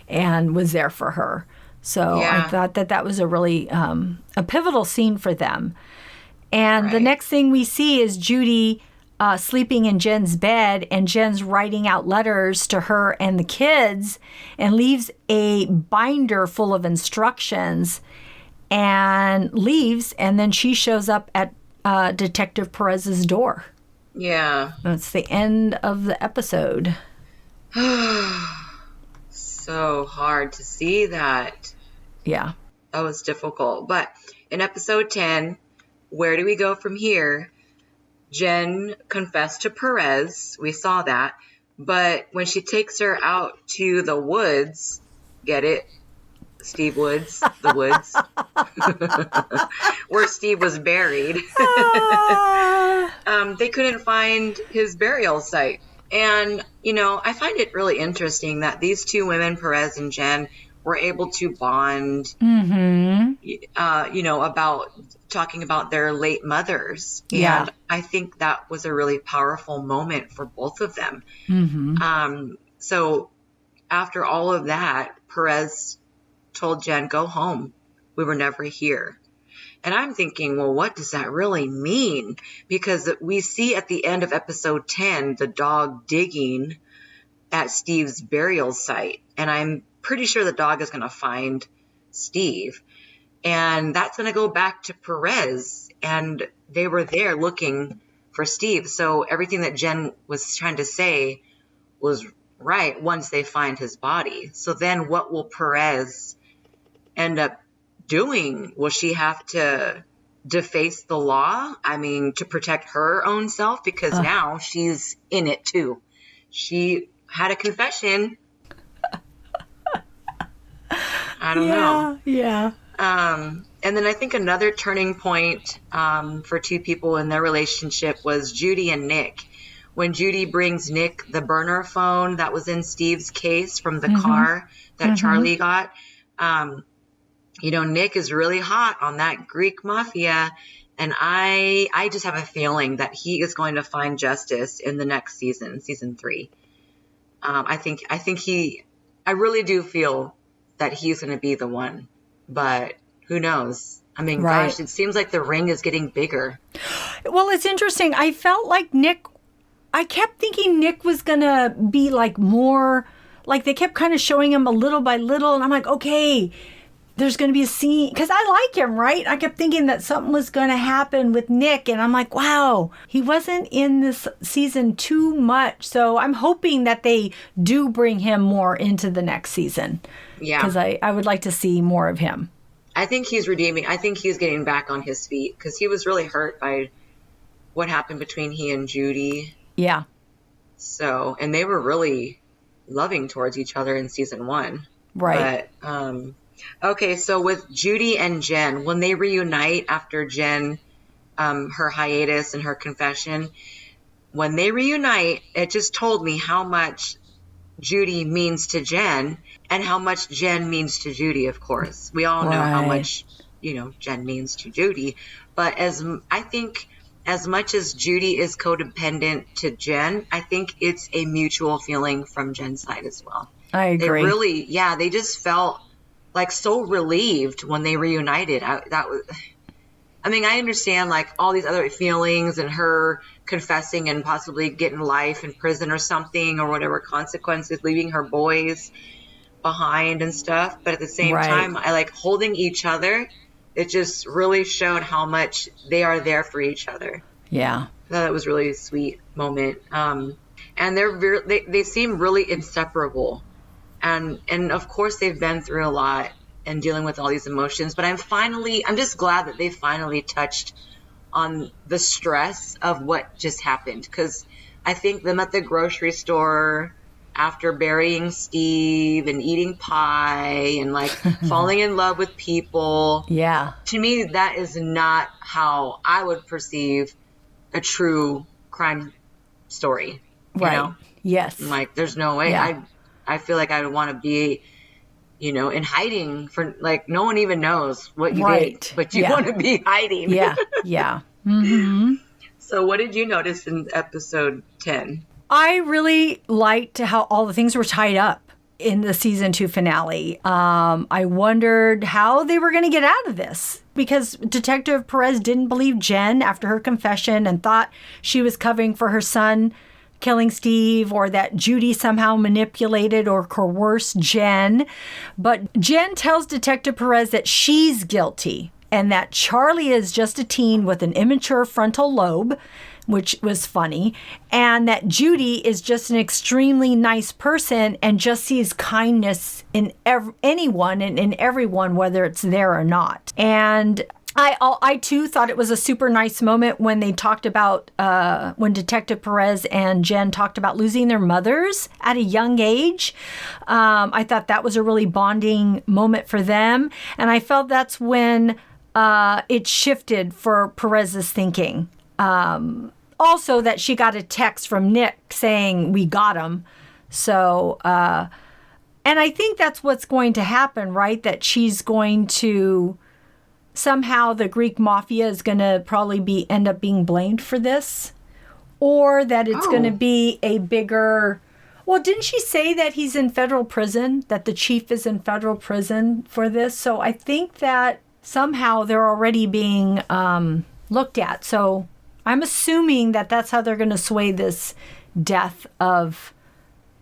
and was there for her. So I thought that was a really a pivotal scene for them. And the next thing we see is Judy sleeping in Jen's bed, and Jen's writing out letters to her and the kids, and leaves a binder full of instructions and leaves. And then she shows up at Detective Perez's door. Yeah. That's the end of the episode. So hard to see that. Yeah. That was difficult. But in episode 10, where do we go from here? Jen confessed to Perez. We saw that. But when she takes her out to the woods, get it? Steve Woods, the woods, where Steve was buried. They couldn't find his burial site. And, I find it really interesting that these two women, Perez and Jen, were able to bond, about talking about their late mothers. Yeah. And I think that was a really powerful moment for both of them. So after all of that, Perez told Jen, go home. We were never here. And I'm thinking, well, what does that really mean? Because we see at the end of episode 10, the dog digging at Steve's burial site. And I'm pretty sure the dog is going to find Steve. And that's going to go back to Perez. And they were there looking for Steve. So everything that Jen was trying to say was right once they find his body. So then what will Perez end up doing? Will she have to deface the law? I mean, to protect her own self? Because now she's in it too. She had a confession. I don't know. Yeah. And then I think another turning point for two people in their relationship was Judy and Nick. When Judy brings Nick the burner phone that was in Steve's case from the car that Charlie got, Nick is really hot on that Greek mafia. And I just have a feeling that he is going to find justice in the next season, season 3. I really do feel that he's going to be the one, but who knows? I mean, gosh, it seems like the ring is getting bigger. Well, it's interesting. I felt like I kept thinking Nick was going to be like more, like they kept kind of showing him a little by little. And I'm like, okay, there's going to be a scene, because I like him, right? I kept thinking that something was going to happen with Nick. And I'm like, wow, he wasn't in this season too much. So I'm hoping that they do bring him more into the next season. Yeah. Because I would like to see more of him. I think he's redeeming. I think he's getting back on his feet because he was really hurt by what happened between he and Judy. Yeah. So, and they were really loving towards each other in season 1. Right. But, okay, so with Judy and Jen, when they reunite after Jen, her hiatus and her confession, when they reunite, it just told me how much Judy means to Jen and how much Jen means to Judy, of course. We all know how much, Jen means to Judy. But I think as much as Judy is codependent to Jen, I think it's a mutual feeling from Jen's side as well. I agree. They just felt like so relieved when they reunited. I understand like all these other feelings and her confessing and possibly getting life in prison or something or whatever consequences, leaving her boys behind and stuff. But at the same time, I like holding each other. It just really showed how much they are there for each other. Yeah. I thought that was really a sweet moment. And they seem really inseparable. And of course they've been through a lot and dealing with all these emotions, but I'm just glad that they finally touched on the stress of what just happened. Because I think them at the grocery store after burying Steve and eating pie and like falling in love with people. Yeah. To me, that is not how I would perceive a true crime story. Right. Yes. Like there's no way. Yeah. I feel like I would want to be, in hiding for like no one even knows what you did, but you want to be hiding. Yeah. Yeah. Mm-hmm. So what did you notice in episode 10? I really liked how all the things were tied up in the season 2 finale. I wondered how they were going to get out of this because Detective Perez didn't believe Jen after her confession and thought she was covering for her son killing Steve, or that Judy somehow manipulated or coerced Jen. But Jen tells Detective Perez that she's guilty and that Charlie is just a teen with an immature frontal lobe, which was funny, and that Judy is just an extremely nice person and just sees kindness in anyone and in everyone, whether it's there or not. And I too thought it was a super nice moment when they talked about, when Detective Perez and Jen talked about losing their mothers at a young age. I thought that was a really bonding moment for them. And I felt that's when it shifted for Perez's thinking. Also that she got a text from Nick saying, we got him. So, and I think that's what's going to happen, right? That she's going to... Somehow the Greek mafia is going to probably end up being blamed for this, or that it's going to be a bigger. Well, didn't she say that he's in federal prison? That the chief is in federal prison for this? So I think that somehow they're already being looked at. So I'm assuming that that's how they're going to sway this death of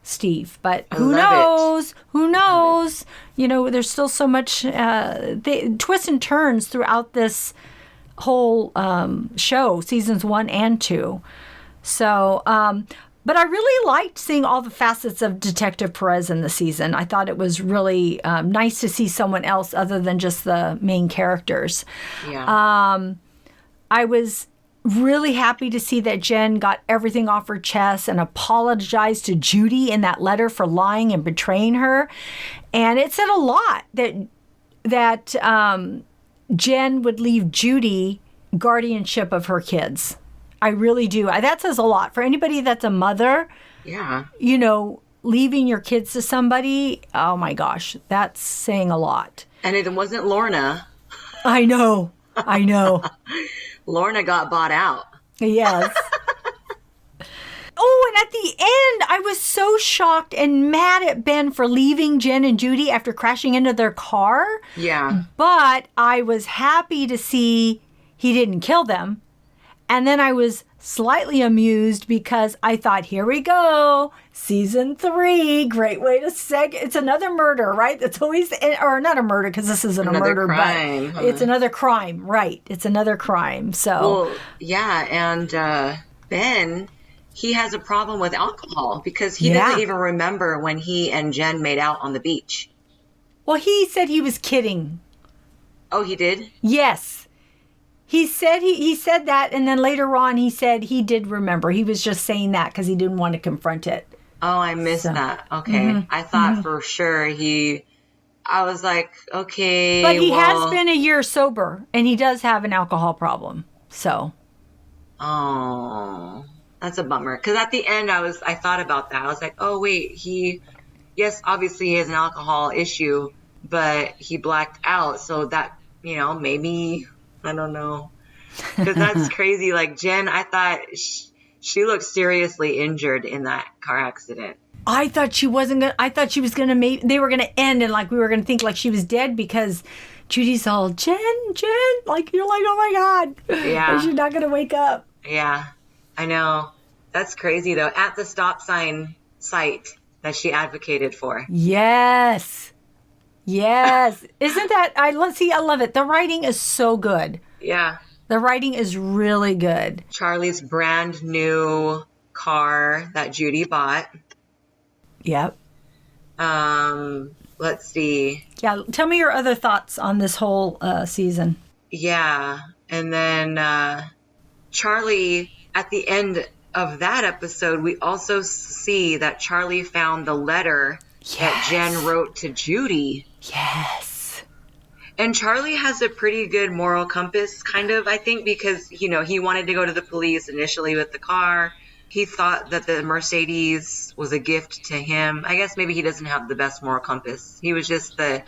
Steve. But I who love knows? Who knows? You know, there's still so much twists and turns throughout this whole show, seasons 1 and 2. So, but I really liked seeing all the facets of Detective Perez in the season. I thought it was really nice to see someone else other than just the main characters. Yeah. I was really happy to see that Jen got everything off her chest and apologized to Judy in that letter for lying and betraying her. And it said a lot that Jen would leave Judy guardianship of her kids. I really do. That says a lot for anybody that's a mother. Yeah. You know, leaving your kids to somebody. Oh my gosh, that's saying a lot. And it wasn't Lorna. I know. Lorna got bought out. Yes. Oh, and at the end, I was so shocked and mad at Ben for leaving Jen and Judy after crashing into their car. Yeah. But I was happy to see he didn't kill them. And then I was slightly amused because I thought, here we go, season 3, great way to it's another murder, right? That's always, or not a murder because this isn't Another a murder, crime, but it's another crime, right? It's another crime. So, well, yeah, and Ben, he has a problem with alcohol because he doesn't even remember when he and Jen made out on the beach. Well, he said he was kidding. Oh, he did? Yes. He said he said that, and then later on he said he did remember. He was just saying that because he didn't want to confront it. Oh, I missed that. Okay. I thought for sure I was like, okay. But he has been a year sober, and he does have an alcohol problem. So. Oh, that's a bummer. Because at the end, I thought about that. I was like, oh, wait, yes, obviously he has an alcohol issue, but he blacked out. So that, maybe... I don't know. Because that's crazy. Like, Jen, I thought she looked seriously injured in that car accident. I thought she wasn't going to, I thought she was going to they were going to end and like we were going to think like she was dead because Judy's all, Jen, like, you're like, oh my God. Yeah. She's not going to wake up. Yeah, I know. That's crazy though. At the stop sign site that she advocated for. Yes. Isn't that, I love it. The writing is so good. Yeah. The writing is really good. Charlie's brand new car that Judy bought. Yep. Let's see. Yeah, tell me your other thoughts on this whole season. Yeah. And then Charlie, at the end of that episode, we also see that Charlie found the letter that Jen wrote to Judy. Yes. And Charlie has a pretty good moral compass, kind of, I think, because, he wanted to go to the police initially with the car. He thought that the Mercedes was a gift to him. I guess maybe he doesn't have the best moral compass. He was just the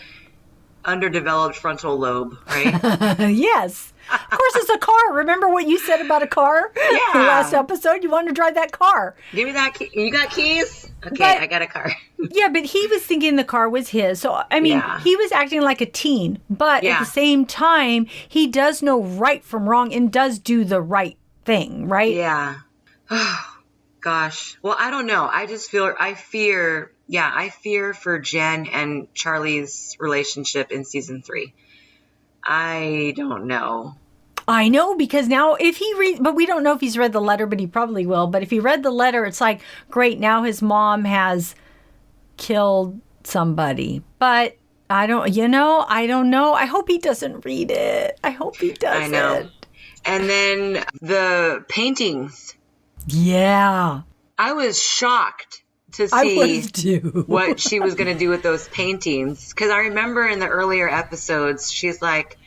underdeveloped frontal lobe, right? Yes. Of course, it's a car. Remember what you said about a car? Yeah. The last episode, you wanted to drive that car. Give me that key. You got keys? Okay, But- I got a car. Yeah, but he was thinking the car was his. So, I mean, he was acting like a teen. But at the same time, he does know right from wrong and does do the right thing, right? Yeah. Oh, gosh. Well, I don't know. I fear for Jen and Charlie's relationship in season 3. I don't know. I know, because now if he but we don't know if he's read the letter, but he probably will. But if he read the letter, it's like, great, now his mom has killed somebody. But I don't know. I hope he doesn't read it. I hope he doesn't. I know. And then the paintings. Yeah. I was shocked to see what she was going to do with those paintings. Because I remember in the earlier episodes, she's like,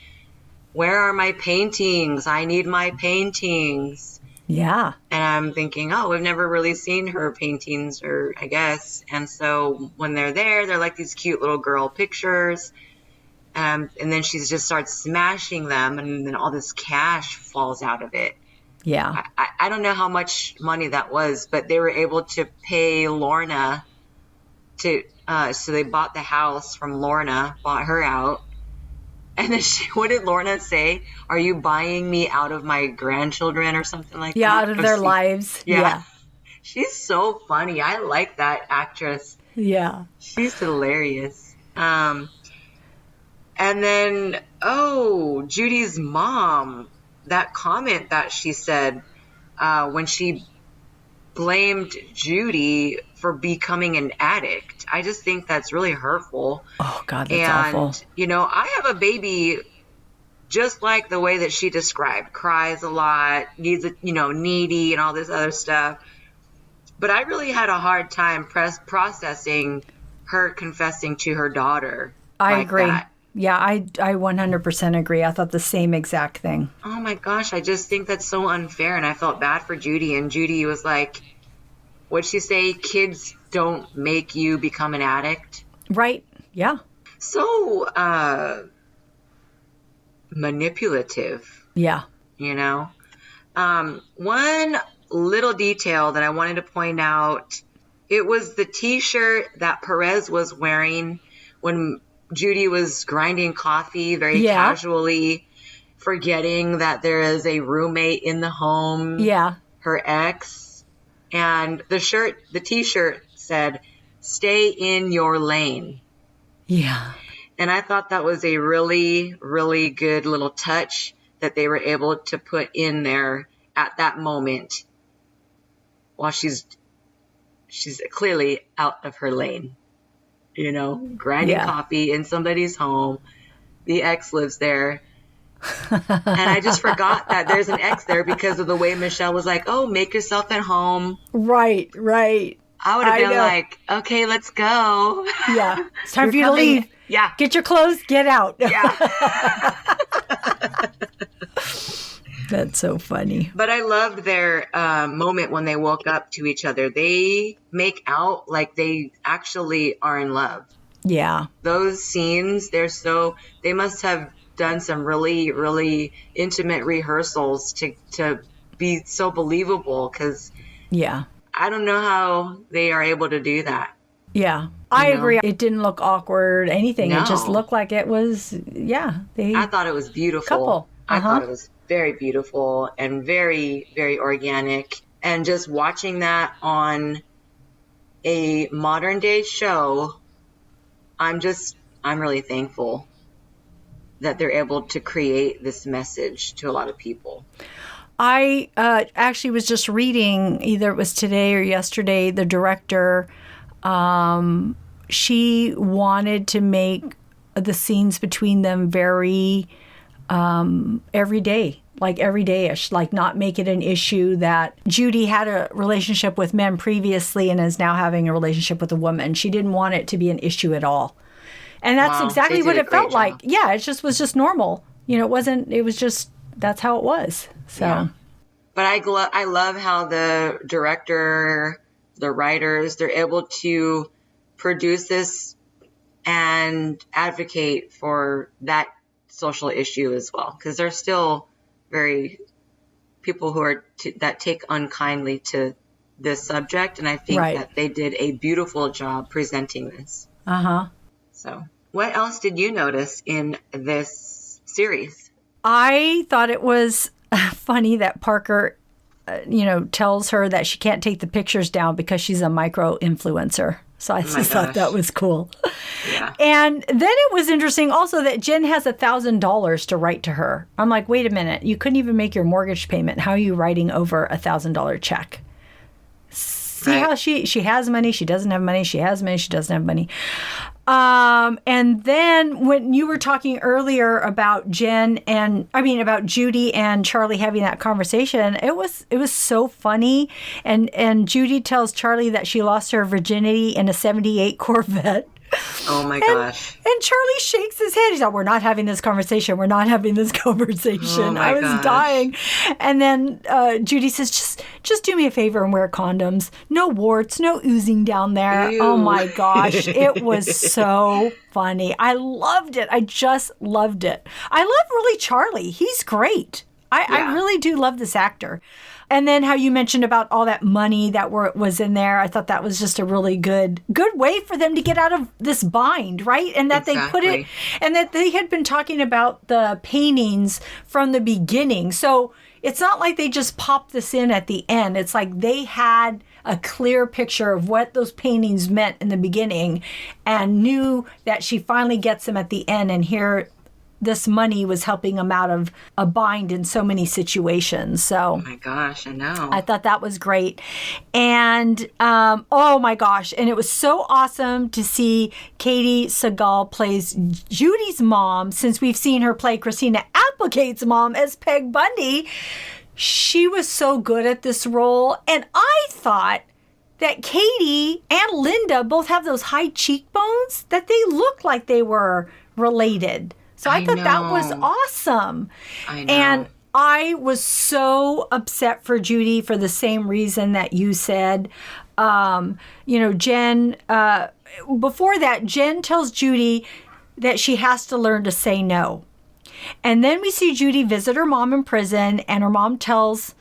where are my paintings? I need my paintings. Yeah. And I'm thinking, we've never really seen her paintings, or I guess. And so when they're there, they're like these cute little girl pictures. And then she just starts smashing them, and then all this cash falls out of it. Yeah. I don't know how much money that was, but they were able to pay Lorna so they bought the house from Lorna, bought her out. And then what did Lorna say? Are you buying me out of my grandchildren or something like that? Yeah, out of their lives. Yeah. She's so funny. I like that actress. Yeah. She's hilarious. And then, Judy's mom, that comment that she said when she blamed Judy for becoming an addict. I just think that's really hurtful. Oh, God, that's and, awful. I have a baby just like the way that she described, cries a lot, needs, needy and all this other stuff. But I really had a hard time processing her confessing to her daughter. I like agree. That. Yeah, I 100% agree. I thought the same exact thing. Oh my gosh, I just think that's so unfair, and I felt bad for Judy. And Judy was like, what'd she say? Kids don't make you become an addict. Right. Yeah. So manipulative. Yeah. One little detail that I wanted to point out, it was the T-shirt that Perez was wearing when Judy was grinding coffee very casually, forgetting that there is a roommate in the home, her ex. And the T-shirt said, "Stay in your lane." Yeah. And I thought that was a really, really good little touch that they were able to put in there at that moment while she's clearly out of her lane. Grinding coffee in somebody's home. The ex lives there. And I just forgot that there's an ex there because of the way Michelle was like, "Oh, make yourself at home." Right. I would have been like, "Okay, let's go." Yeah. It's time for you to leave. Yeah. Get your clothes, get out. Yeah. That's so funny. But I loved their moment when they woke up to each other. They make out like they actually are in love. Yeah. Those scenes, they must have done some really, really intimate rehearsals to be so believable, because I don't know how they are able to do that. Yeah. I agree. It didn't look awkward, anything. No. It just looked like it was, I thought it was beautiful. Couple. I thought it was very beautiful and very, very organic. And just watching that on a modern day show, I'm really thankful that they're able to create this message to a lot of people. I actually was just reading, either it was today or yesterday, the director, she wanted to make the scenes between them very everyday, like everyday-ish, like not make it an issue that Judy had a relationship with men previously and is now having a relationship with a woman. She didn't want it to be an issue at all. And that's exactly what it felt like. Yeah, it was just normal. It was just, that's how it was. So, yeah. But I love how the director, the writers, they're able to produce this and advocate for that social issue as well, because there's still very people who are that take unkindly to this subject, and I think that they did a beautiful job presenting this. So, what else did you notice in this series? I thought it was funny that Parker, tells her that she can't take the pictures down because she's a micro influencer. So I just thought that was cool. Yeah. And then it was interesting also that Jen has $1,000 to write to her. I'm like, wait a minute, you couldn't even make your mortgage payment. How are you writing over $1,000 check? See how she has money, she doesn't have money, she has money, she doesn't have money. And then when you were talking earlier about about Judy and Charlie having that conversation, it was so funny. And Judy tells Charlie that she lost her virginity in a '78 Corvette. Oh my gosh. And Charlie shakes his head. He's like, we're not having this conversation. We're not having this conversation. Oh my I was gosh. dying. And then Judy says, just do me a favor and wear condoms. No warts, no oozing down there. Ew. Oh my gosh. It was so funny. I loved it. I just loved it. I love really Charlie. He's great. I really do love this actor. And then how you mentioned about all that money that was in there, I thought that was just a really good way for them to get out of this bind, right? And that they put it, and that they had been talking about the paintings from the beginning. So it's not like they just popped this in at the end. It's like they had a clear picture of what those paintings meant in the beginning and knew that she finally gets them at the end. And here, this money was helping them out of a bind in so many situations. So, oh my gosh, I know. I thought that was great. And oh my gosh. And it was so awesome to see Katie Seagal plays Judy's mom, since we've seen her play Christina Applegate's mom as Peg Bundy. She was so good at this role. And I thought that Katie and Linda both have those high cheekbones, that they looked like they were related. So I thought that was awesome. I know. And I was so upset for Judy for the same reason that you said. Jen, before that, Jen tells Judy that she has to learn to say no. And then we see Judy visit her mom in prison, and her mom talks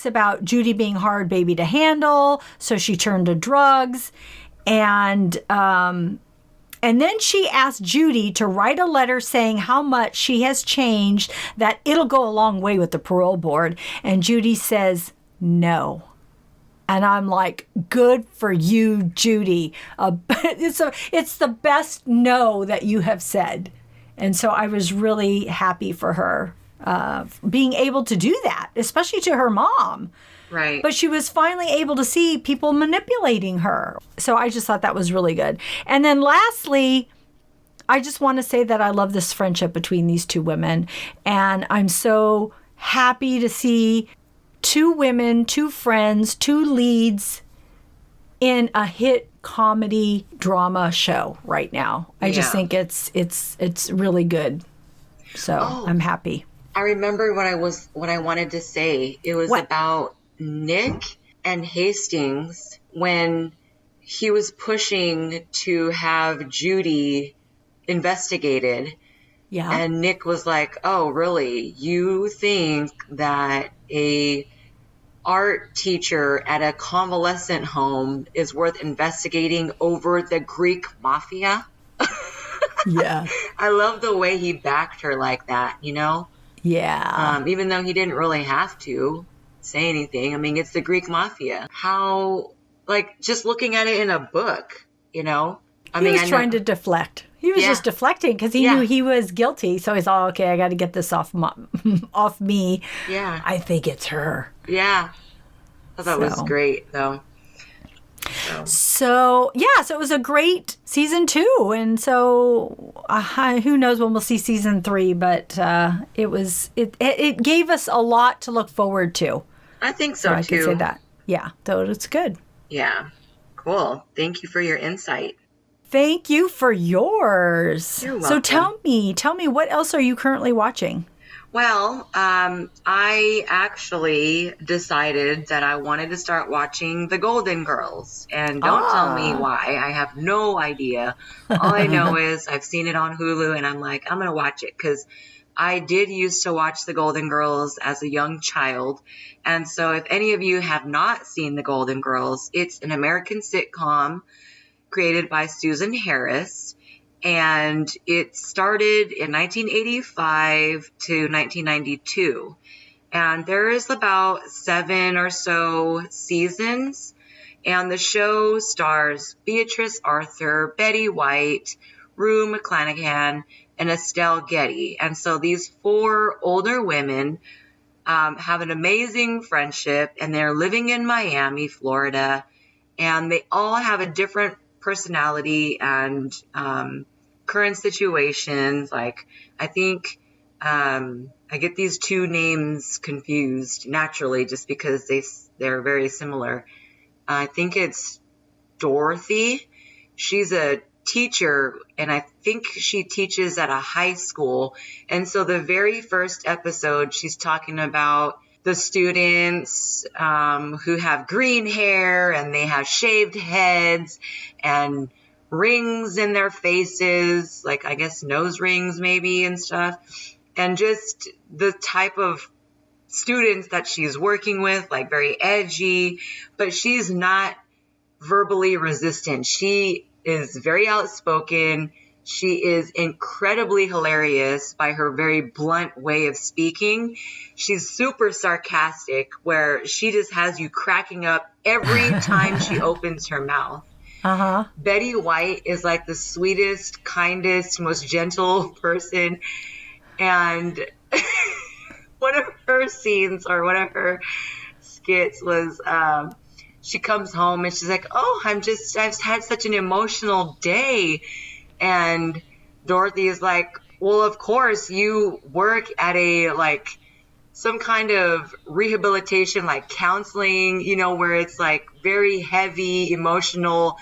about Judy being hard baby to handle, so she turned to drugs. And then she asked Judy to write a letter saying how much she has changed, that it'll go a long way with the parole board. And Judy says no. And I'm like, good for you, Judy. It's the best no that you have said. And so I was really happy for her being able to do that, especially to her mom. Right. But she was finally able to see people manipulating her. So I just thought that was really good. And then lastly, I just want to say that I love this friendship between these two women. And I'm so happy to see two women, two friends, two leads in a hit comedy drama show right now. I just think it's really good. So I'm happy. I remember what I wanted to say. It was about Nick and Hastings when he was pushing to have Judy investigated. Yeah. And Nick was like, oh, really? You think that a art teacher at a convalescent home is worth investigating over the Greek mafia? Yeah. I love the way he backed her like that, Yeah. Even though he didn't really have to say anything. I mean, it's the Greek mafia. How, just looking at it in a book, He was trying to deflect. He was just deflecting because he knew he was guilty. So he's all, okay, I got to get this off me. Yeah. I think it's her. Yeah. I thought that was great, though. So it was a great season 2. And so who knows when we'll see season 3, but it gave us a lot to look forward to. I think so, too. I can say that. Yeah, so it's good. Yeah. Cool. Thank you for your insight. Thank you for yours. You're welcome. So tell me, what else are you currently watching? Well, I actually decided that I wanted to start watching The Golden Girls. And don't tell me why. I have no idea. All I know is I've seen it on Hulu, and I'm like, I'm going to watch it because I did used to watch The Golden Girls as a young child. And so if any of you have not seen The Golden Girls, it's an American sitcom created by Susan Harris. And it started in 1985 to 1992. And there is about 7 or so seasons. And the show stars Beatrice Arthur, Betty White, Rue McClanahan, and Estelle Getty. And so these 4 older women have an amazing friendship, and they're living in Miami, Florida. And they all have a different personality and current situations. Like, I think I get these 2 names confused naturally just because they're very similar. I think it's Dorothy. She's a teacher, and I think she teaches at a high school. And so the very first episode, she's talking about the students who have green hair and they have shaved heads and rings in their faces, like I guess nose rings maybe and stuff, and just the type of students that she's working with, like very edgy, but she's not verbally resistant. She is very outspoken, She is incredibly hilarious by her very blunt way of speaking. She's super sarcastic, where she just has you cracking up every time she opens her mouth. Uh-huh. Betty White is like the sweetest, kindest, most gentle person. And one of her scenes or one of her skits was she comes home and she's like, oh, I've had such an emotional day. And Dorothy is like, well, of course, you work at a, like, some kind of rehabilitation, like counseling, you know, where it's like very heavy emotional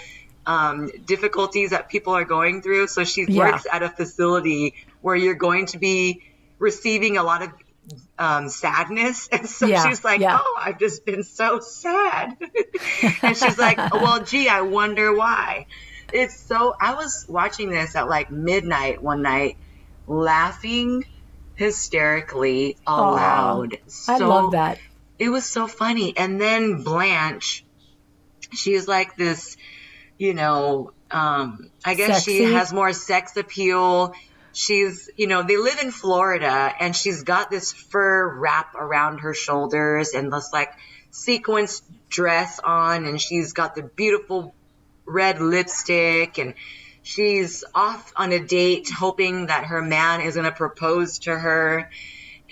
difficulties that people are going through. So she works at a facility where you're going to be receiving a lot of sadness. And so she's like, oh, I've just been so sad. And she's like, well, gee, I wonder why. I was watching this at like midnight one night, laughing hysterically aloud. I love that. It was so funny. And then Blanche, she's like this, you know, I guess Sexy. she has more sex appeal. She's, you know, they live in Florida, and she's got this fur wrap around her shoulders and this like sequins dress on, and she's got the beautiful red lipstick, and she's off on a date hoping that her man is going to propose to her.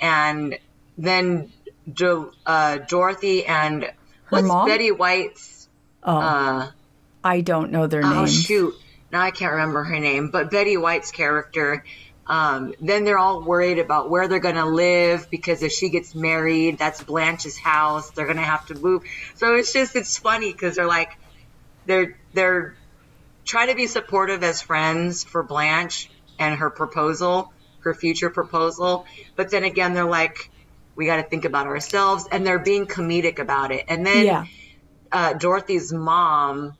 And then Dorothy and what's mom? Betty White's I don't know their names. Oh shoot, now I can't remember her name, but Betty White's character, then they're all worried about where they're going to live, because if she gets married, that's Blanche's house, they're going to have to move. So it's funny because they're like, they're trying to be supportive as friends for Blanche and her future proposal. But then again, they're like, we got to think about ourselves, and they're being comedic about it. And then Dorothy's mom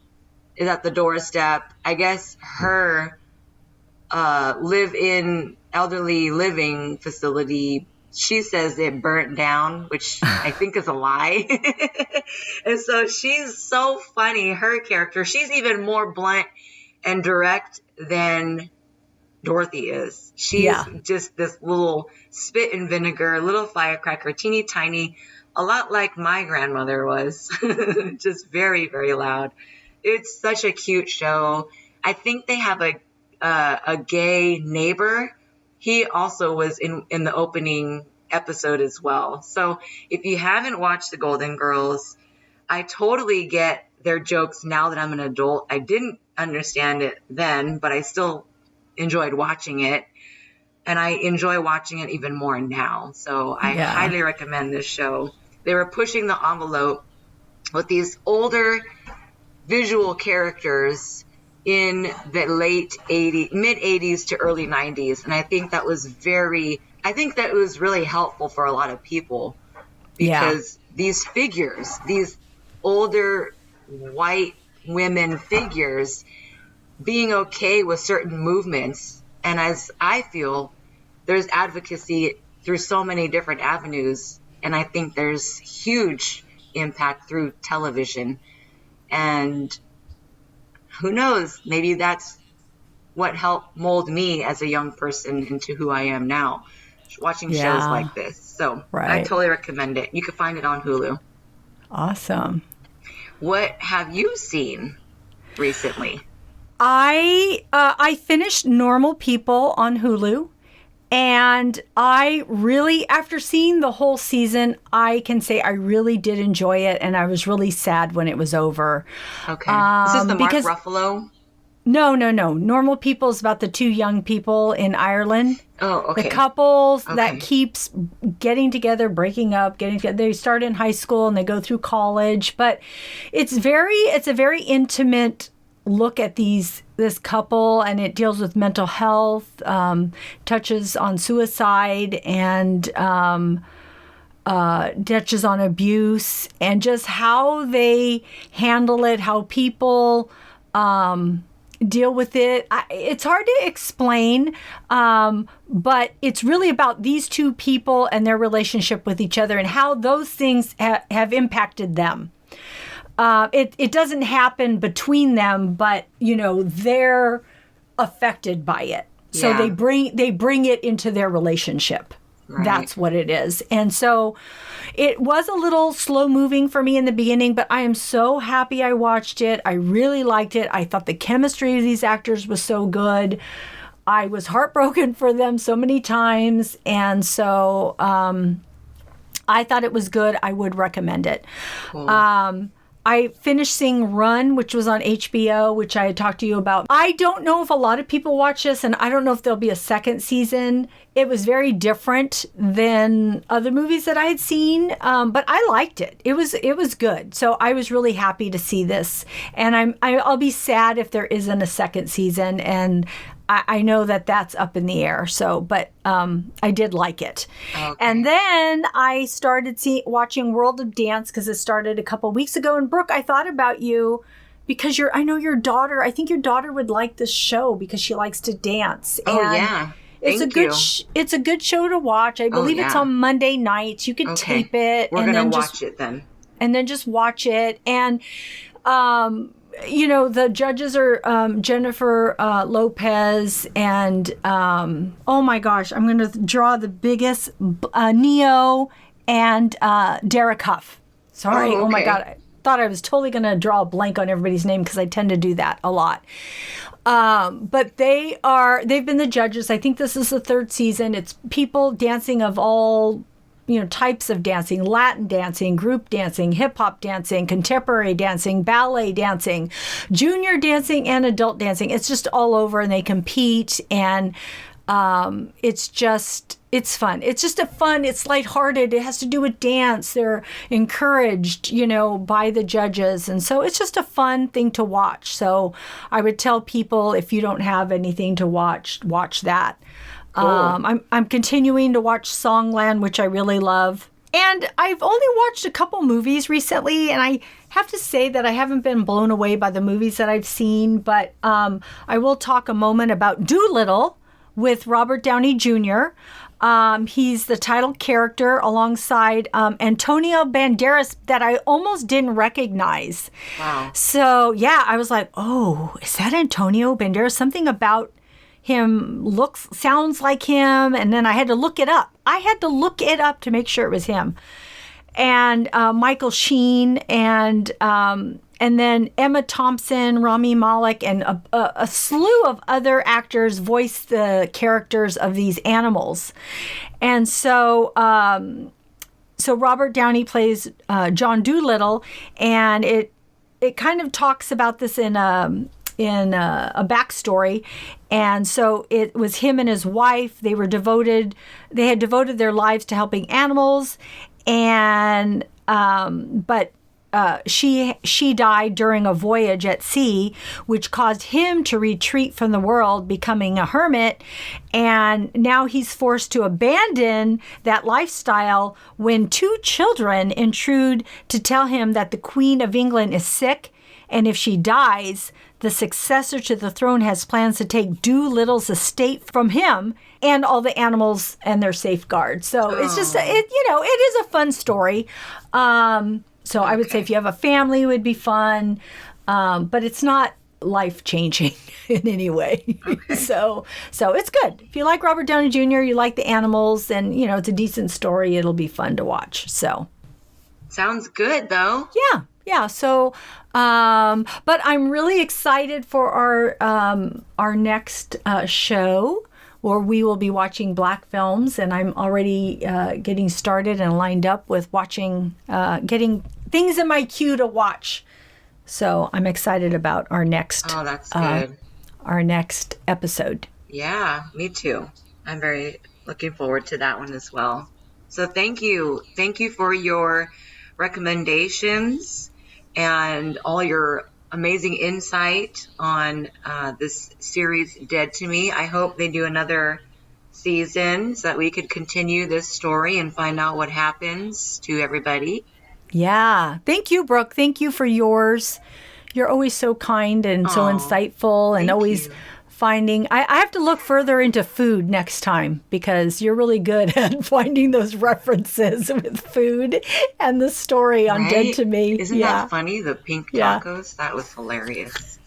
is at the doorstep. I guess her live-in elderly living facility, she says it burnt down, which I think is a lie. And so she's so funny, her character. She's even more blunt and direct than Dorothy is. She's just this little spit and vinegar, little firecracker, teeny tiny, a lot like my grandmother was. Just very, very loud. It's such a cute show. I think they have a gay neighbor. He also was in the opening episode as well. So if you haven't watched The Golden Girls, I totally get their jokes now that I'm an adult. I didn't understand it then, but I still enjoyed watching it. And I enjoy watching it even more now. So I highly recommend this show. They were pushing the envelope with these older visual characters in the mid 80s to early 90s. And I think that was really helpful for a lot of people, because these figures, these older white women figures, being okay with certain movements. And as I feel, there's advocacy through so many different avenues. And I think there's huge impact through television. And who knows, maybe that's what helped mold me as a young person into who I am now, watching shows like this. So I totally recommend it. You can find it on Hulu. Awesome. What have you seen recently? I finished Normal People on Hulu, and I really, after seeing the whole season, I can say I really did enjoy it, and I was really sad when it was over. Okay. This is the Mark Ruffalo? No. Normal People is about the two young people in Ireland. Oh, okay. The couples that keeps getting together, breaking up, getting together. They start in high school and they go through college, but it's a very intimate look at this couple, and it deals with mental health, touches on suicide, and touches on abuse, and just how they handle it, how people deal with it. It's hard to explain, but it's really about these two people and their relationship with each other and how those things have impacted them. It doesn't happen between them, but, you know, their affected by it. So Yeah. they bring it into their relationship. Right. That's what it is. And so it was a little slow moving for me in the beginning, but I am so happy I watched it. I really liked it. I thought the chemistry of these actors was so good. I was heartbroken for them so many times. And so I thought it was good. I would recommend it. Cool. I finished seeing Run, which was on HBO, which I had talked to you about. I don't know if a lot of people watch this, and I don't know if there'll be a second season. It was very different than other movies that I had seen, but I liked it. It was good. So I was really happy to see this, and I'll be sad if there isn't a second season, and I know that that's up in the air. So, but I did like it. Okay. And then I started watching World of Dance because it started a couple weeks ago. And Brooke, I thought about you because I know your daughter. I think your daughter would like this show because she likes to dance. Oh, and yeah. It's a good show to watch. I believe it's on Monday nights. You can tape it. We're going to watch it then. And then just watch it. And the judges are Jennifer Lopez and, oh my gosh, I'm going to draw the biggest, Neo and Derek Huff. Sorry. Oh my God. I thought I was totally going to draw a blank on everybody's name because I tend to do that a lot. But they've been the judges. I think this is the third season. It's people dancing of all types of dancing: Latin dancing, group dancing, hip hop dancing, contemporary dancing, ballet dancing, junior dancing, and adult dancing. It's just all over, and they compete, and it's fun. It's just it's lighthearted. It has to do with dance. They're encouraged, by the judges. And so it's just a fun thing to watch. So I would tell people, if you don't have anything to watch that. Cool. I'm continuing to watch Songland, which I really love. And I've only watched a couple movies recently, and I have to say that I haven't been blown away by the movies that I've seen. But I will talk a moment about Dolittle with Robert Downey Jr. He's the title character alongside Antonio Banderas that I almost didn't recognize. Wow. So, yeah, I was like, oh, is that Antonio Banderas? Something about him sounds like him. And then I had to look it up. To make sure it was him. And Michael Sheen and then Emma Thompson, Rami Malek, and a slew of other actors voice the characters of these animals. And so Robert Downey plays John Dolittle, and it kind of talks about this in a backstory. And so it was him and his wife. They had devoted their lives to helping animals, and but she died during a voyage at sea, which caused him to retreat from the world, becoming a hermit. And now he's forced to abandon that lifestyle when two children intrude to tell him that the Queen of England is sick, and if she dies, the successor to the throne has plans to take Dolittle's estate from him and all the animals and their safeguards. So it's just, it is a fun story. So I would say if you have a family, it would be fun. But it's not life-changing in any way. Okay. So it's good. If you like Robert Downey Jr., you like the animals, and, it's a decent story, it'll be fun to watch. So. Sounds good, though. Yeah. So, but I'm really excited for our next show, where we will be watching Black films, and I'm already getting started and lined up with watching, getting things in my queue to watch. So I'm excited about our next. Oh, that's good. Our next episode. Yeah, me too. I'm very looking forward to that one as well. So thank you for your recommendations and all your amazing insight on this series, Dead to Me. I hope they do another season so that we could continue this story and find out what happens to everybody. Yeah. Thank you, Brooke. Thank you for yours. You're always so kind and so insightful, and always finding. I have to look further into food next time, because you're really good at finding those references with food and the story on Dead to Me. Isn't that funny? The pink tacos? That was hilarious.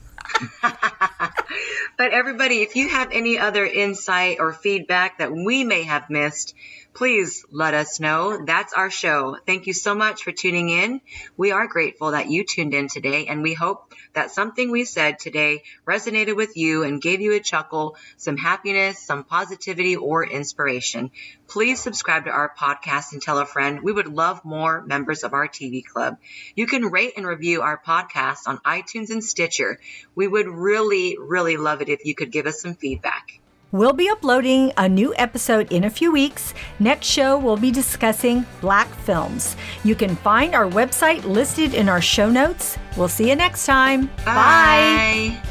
But everybody, if you have any other insight or feedback that we may have missed, please let us know. That's our show. Thank you so much for tuning in. We are grateful that you tuned in today, and we hope that something we said today resonated with you and gave you a chuckle, some happiness, some positivity, or inspiration. Please subscribe to our podcast and tell a friend. We would love more members of our TV club. You can rate and review our podcast on iTunes and Stitcher. We would really, really love it if you could give us some feedback. We'll be uploading a new episode in a few weeks. Next show, we'll be discussing Black films. You can find our website listed in our show notes. We'll see you next time. Bye. Bye.